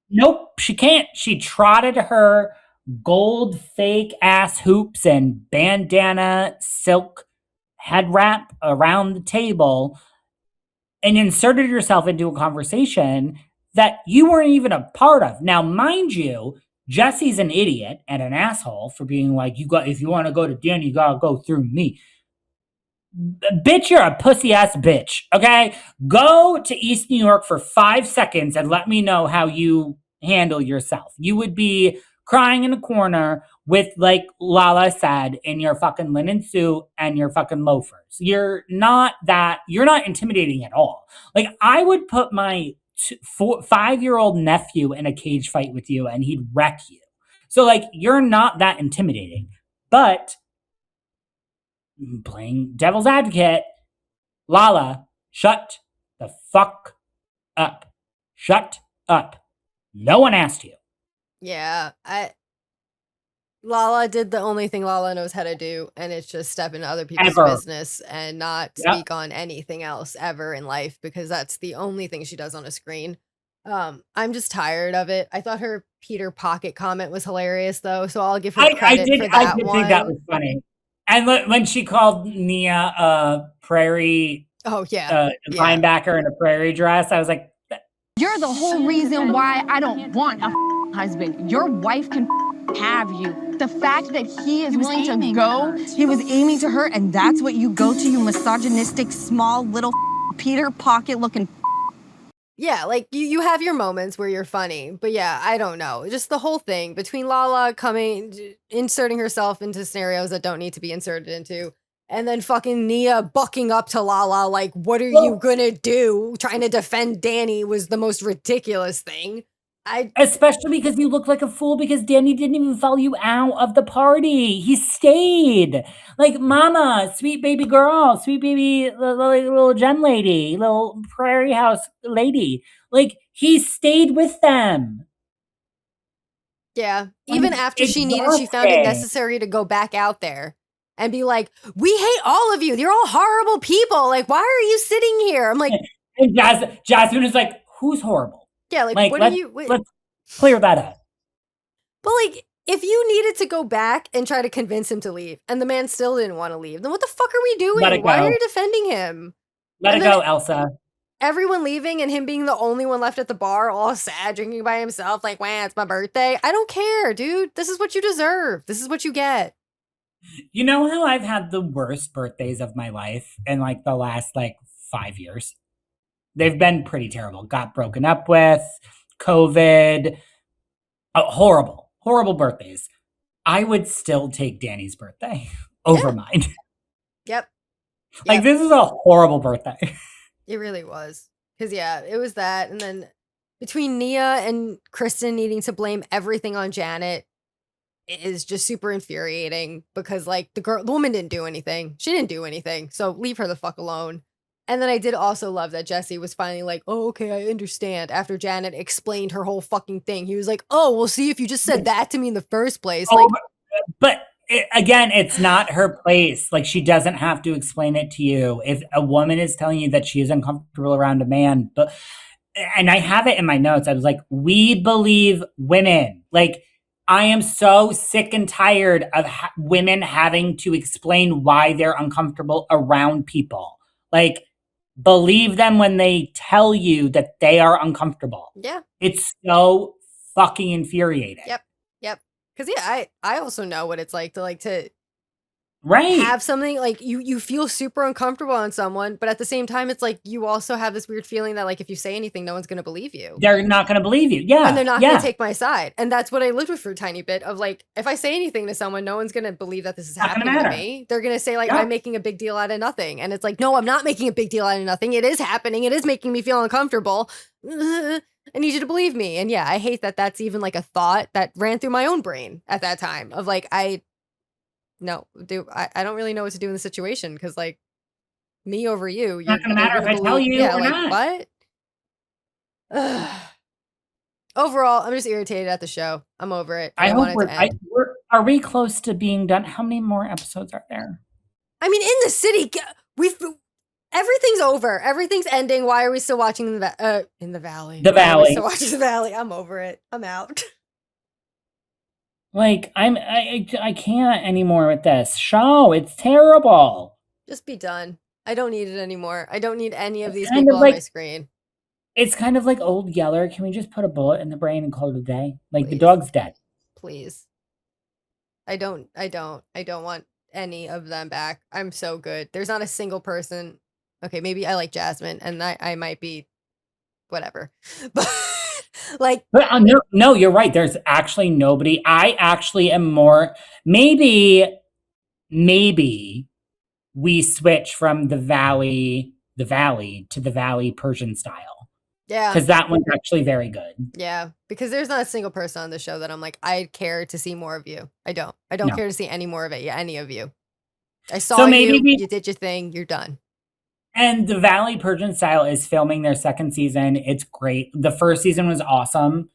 A: Nope, she can't. She trotted her gold fake ass hoops and bandana silk head wrap around the table and inserted yourself into a conversation that you weren't even a part of. Now, mind you, Jesse's an idiot and an asshole for being like, if you want to go to Danny, you gotta go through me. Bitch, you're a pussy ass bitch. Okay, go to East New York for 5 seconds and let me know how you handle yourself. You would be crying in a corner with, like Lala said, in your fucking linen suit and your fucking loafers. You're not intimidating at all. Like, I would put my 5-year-old nephew in a cage fight with you and he'd wreck you. So, like, you're not that intimidating. But playing devil's advocate, Lala, shut the fuck up. Shut up. No one asked you.
B: Yeah, Lala did the only thing Lala knows how to do, and it's just step into other people's business and not speak on anything else ever in life, because that's the only thing she does on a screen. I'm just tired of it. I thought her Peter Pocket comment was hilarious, though, so I'll give her credit for that
A: I did
B: one.
A: think that was funny. And when she called Nia a prairie linebacker in a prairie dress, I was like,
S: You're the whole reason why I don't want a husband. Your wife can have you. The fact that he is willing to go, he was aiming to her, and that's what you go to, you misogynistic, small, little Peter Pocket looking.
B: Yeah, like you have your moments where you're funny, but yeah, I don't know. Just the whole thing between Lala inserting herself into scenarios that don't need to be inserted into, and then fucking Nia bucking up to Lala, like, what are you gonna do? Trying to defend Danny was the most ridiculous thing.
A: Especially because you look like a fool because Danny didn't even follow you out of the party. He stayed. Like, mama, sweet baby girl, sweet baby little gem lady, little prairie house lady. Like, he stayed with them.
B: Yeah, even after she found it necessary to go back out there and be like, we hate all of you. You're all horrible people. Like, why are you sitting here? I'm like,
A: and Jasmine is like, who's horrible?
B: Yeah, like what do you?
A: Let's clear that up.
B: But like, if you needed to go back and try to convince him to leave, and the man still didn't want to leave, then what the fuck are we doing? Why are you defending him?
A: Let it go, Elsa.
B: Everyone leaving and him being the only one left at the bar, all sad, drinking by himself, like, wow, it's my birthday. I don't care, dude. This is what you deserve. This is what you get.
A: You know how I've had the worst birthdays of my life in like the last like 5 years? They've been pretty terrible. Got broken up with, COVID, horrible, horrible birthdays. I would still take Danny's birthday over mine.
B: Yep.
A: Like, this is a horrible birthday.
B: It really was. Because, yeah, it was that. And then between Nia and Kristen needing to blame everything on Janet is just super infuriating because, like, the woman didn't do anything. She didn't do anything. So leave her the fuck alone. And then I did also love that Jesse was finally like, oh, okay, I understand. After Janet explained her whole fucking thing, he was like, oh, well, see, if you just said that to me in the first place.
A: Like, but again, it's not her place. Like, she doesn't have to explain it to you. If a woman is telling you that she is uncomfortable around a man, and I have it in my notes, I was like, we believe women. Like, I am so sick and tired of women having to explain why they're uncomfortable around people. Like, believe them when they tell you that they are uncomfortable.
B: Yeah.
A: It's so fucking infuriating.
B: Yep. Because, yeah, I also know what it's like to
A: right.
B: have something like you feel super uncomfortable on someone, but at the same time, it's like you also have this weird feeling that, like, if you say anything, no one's going to believe you.
A: They're not going to believe you. Yeah.
B: And they're not going to take my side. And that's what I lived with for a tiny bit of, like, if I say anything to someone, no one's going to believe that this is happening to me. They're going to say, like, I'm making a big deal out of nothing. And it's like, no, I'm not making a big deal out of nothing. It is happening. It is making me feel uncomfortable. I need you to believe me. And yeah, I hate that that's even like a thought that ran through my own brain at that time of like, no, dude, I don't really know what to do in the situation because, like, me over you.
A: It's not going to matter if I tell you or
B: like,
A: not.
B: What? Overall, I'm just irritated at the show. I'm over it.
A: I
B: want
A: hope
B: it to end.
A: are we close to being done? How many more episodes are there?
B: I mean, in the city, everything's over. Everything's ending. Why are we still watching in the valley?
A: The
B: Why are we
A: Valley.
B: still watching the valley. I'm over it. I'm out.
A: Like I can't anymore with this show. It's terrible.
B: Just be done. I don't need it anymore. I don't need any of these
A: Kind
B: people
A: of
B: on my
A: like-
B: scrwant.
A: It's kind of like Old Yeller. Can we just put a bullet in the brain and call it a day? Like the
B: Please.
A: dog's dead.
B: Please. I don't want any of them back. I'm so good. There's not a single person. Okay, maybe I like Jasmine, and I might be whatever. But like,
A: But no, you're right. There's actually nobody. I actually am more. Maybe we switch from the valley to the valley Persian style
B: yeah.
A: because that one's actually very good.
B: Yeah, because there's not a single person on the show that I'm like, I care to see more of you. I don't
A: No.
B: care to see any more of it. Yeah, any of you. I saw
A: So maybe
B: you. You did your thing. You're done.
A: And the Valley Persian style is filming their second season. It's great. The first season was awesome.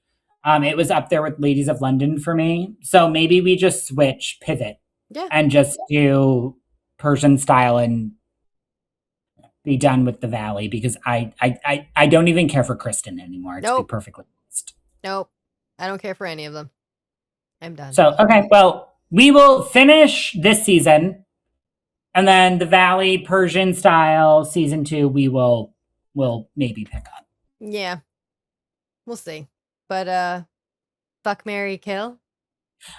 A: It was up there with Ladies of London for me. So maybe we just pivot,
B: Yeah.
A: and just do Persian style and be done with the Valley because I don't even care for Kristen anymore. To
B: Nope.
A: be perfectly honest.
B: Nope. I don't care for any of them. I'm done.
A: So okay, well we will finish this season. And then the Valley Persian style season 2, we'll maybe pick up.
B: Yeah. We'll see. But fuck, marry, kill.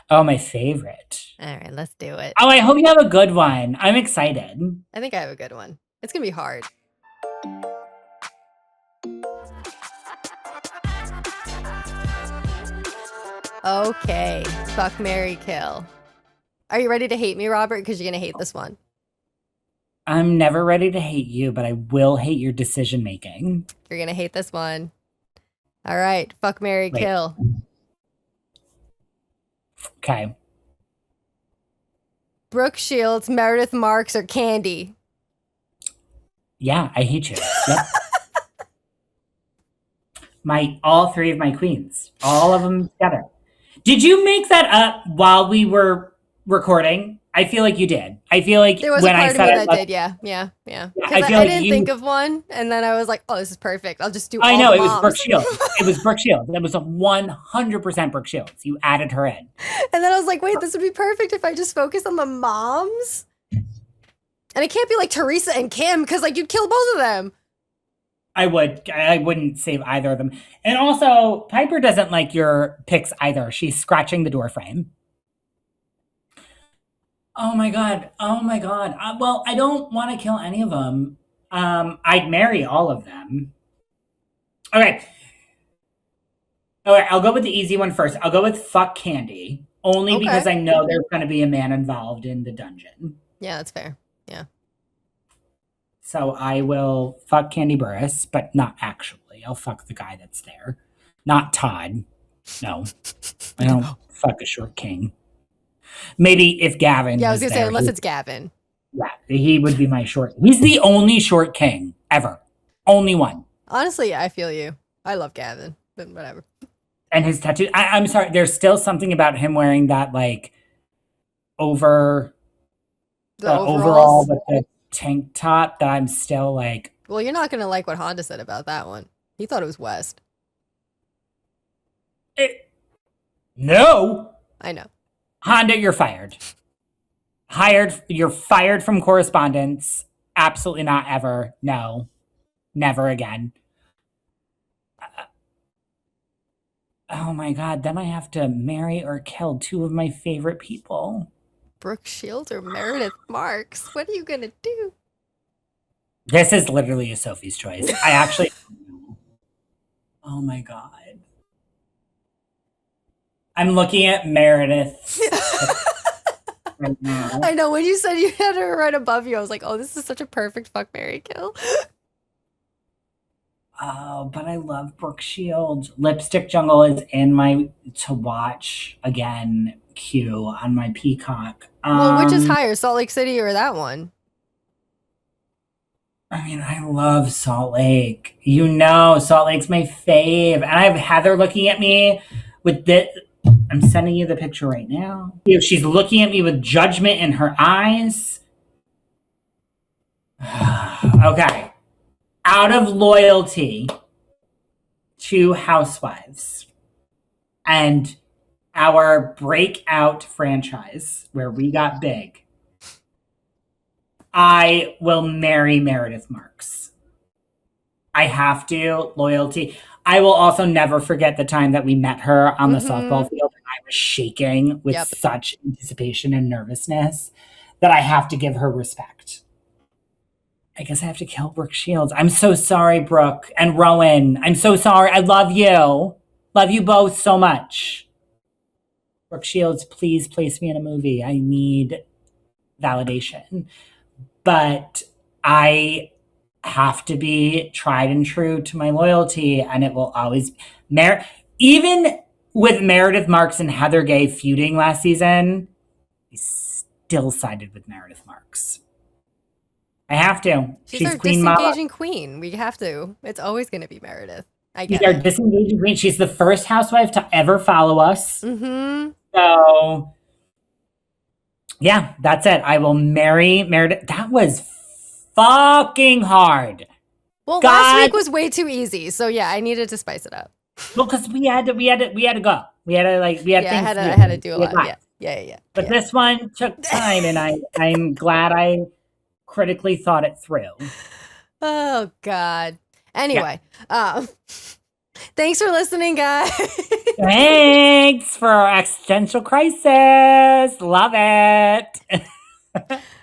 A: Oh, my favorite.
B: All right, let's do it.
A: Oh, I hope you have a good one. I'm excited.
B: I think I have a good one. It's gonna be hard. Okay. Fuck, marry, kill. Are you ready to hate me, Robert? Because you're gonna hate this one.
A: I'm never ready to hate you, but I will hate your decision making.
B: You're gonna hate this one. All right. Fuck, marry,
A: Wait.
B: kill.
A: Okay.
B: Brooke Shields, Meredith Marks, or Candy?
A: Yeah, I hate you. Yep. All 3 of my queens. All of them together. Did you make that up while we were recording? I feel like you did. I feel like
B: There was
A: when
B: a part
A: I
B: of
A: said
B: me
A: I
B: that
A: love-
B: did, yeah.
A: I
B: Because
A: feel
B: I
A: like
B: didn't
A: you-
B: think of one, and then I was like, oh, this is perfect. I'll just do
A: I
B: all
A: know,
B: the
A: it was
B: moms.
A: Brooke Shields. It was Brooke Shields. That was a 100% Brooke Shields. You added her in.
B: And then I was like, wait, this would be perfect if I just focus on the moms. And it can't be like Teresa and Kim, because like you'd kill both of them.
A: I wouldn't save either of them. And also, Piper doesn't like your picks either. She's scratching the door frame. Oh my god. Well, I don't want to kill any of them. I'd marry all of them. Okay. I'll go with the easy one first. I'll go with fuck Candy. Only
B: Okay.
A: because I know there's going to be a man involved in the dungeon.
B: Yeah, that's fair. Yeah.
A: So I will fuck Candy Burris, but not actually. I'll fuck the guy that's there. Not Todd. No. I don't fuck a short king. Maybe if Gavin
B: Yeah, I was
A: was
B: gonna say,
A: there,
B: unless it's Gavin.
A: Yeah, he would be my short. He's the only short king ever. Only one.
B: Honestly, yeah, I feel you. I love Gavin, but whatever.
A: And his tattoo. I'm sorry. There's still something about him wearing that like overall
B: overalls?
A: with the tank top that I'm still like.
B: Well, you're not gonna like what Honda said about that one. He thought it was West.
A: No.
B: I know.
A: Honda, you're fired. You're fired from correspondence. Absolutely not ever. No. Never again. Oh my god, then I have to marry or kill 2 of my favorite people.
B: Brooke Shields or Meredith Marks? What are you gonna do?
A: This is literally a Sophie's choice. I actually. Oh my god. I'm looking at Meredith right now.
B: I know, when you said you had her right above you, I was like, oh, this is such a perfect fuck, marry, kill.
A: Oh, but I love Brooke Shields. Lipstick Jungle is in my to watch again queue on my Peacock.
B: Well, which is higher, Salt Lake City or that one?
A: I mean, I love Salt Lake. You know, Salt Lake's my fave. And I have Heather looking at me with this. I'm sending you the picture right now. She's looking at me with judgment in her eyes. Okay. Out of loyalty to Housewives and our breakout franchise where we got big, I will marry Meredith Marks. I have to. Loyalty. I will also never forget the time that we met her on the softball field and I was shaking with such anticipation and nervousness that I have to give her respect. I guess I have to kill Brooke Shields. I'm so sorry, Brooke and Rowan. I'm so sorry. I love you. Love you both so much. Brooke Shields, please place me in a movie. I need validation. But I have to be tried and true to my loyalty, and it will always even with Meredith Marks and Heather Gay feuding last season, I still sided with Meredith Marks. I have to.
B: She's our
A: Queen
B: disengaging
A: Mama.
B: queen. We have to. It's always going to be Meredith. I
A: She's
B: get
A: our
B: it.
A: disengaging queen. She's the first housewife to ever follow us.
B: Mm-hmm.
A: So, yeah, that's it. I will marry Meredith. That was fucking hard.
B: Well, last week was way too easy. So yeah, I needed to spice it up.
A: Well, because we had to go. We had things
B: I
A: to do.
B: had to do a lot. Yeah.
A: But this one took time, and I'm glad I critically thought it through.
B: Oh God. Anyway, thanks for listening, guys.
A: Thanks for our existential crisis. Love it.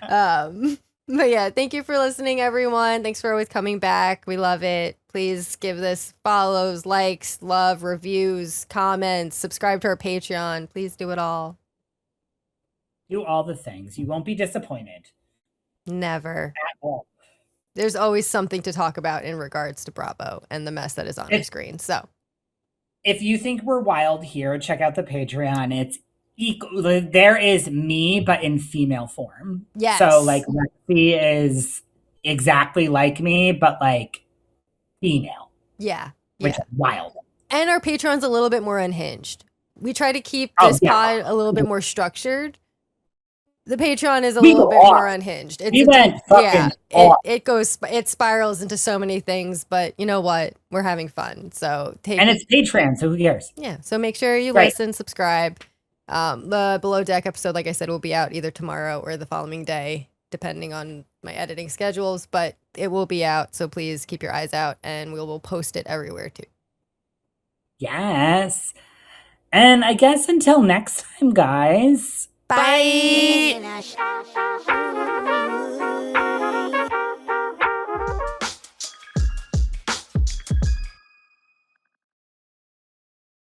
B: But yeah, thank you for listening, everyone. Thanks for always coming back. We love it. Please give this follows, likes, love, reviews, comments, subscribe to our Patreon. Please do it all.
A: Do all the things. You won't be disappointed.
B: Never.
A: At all.
B: There's always something to talk about in regards to Bravo and the mess that is on your screen. So
A: if you think we're wild here, check out the Patreon. It's equal. There is me, but in female form.
B: Yes.
A: So like Lexi is exactly like me, but like female.
B: Yeah.
A: Which is wild.
B: And our Patreon's a little bit more unhinged. We try to keep this pod a little bit more structured. The Patreon is a little bit more unhinged. It spirals into so many things, but you know what? We're having fun. So
A: it's Patreon, so who cares?
B: Yeah. So make sure you listen, subscribe. The Below Deck episode, like I said, will be out either tomorrow or the following day, depending on my editing schedules, but it will be out. So please keep your eyes out and we will post it everywhere too.
A: Yes. And I guess until next time, guys.
B: Bye.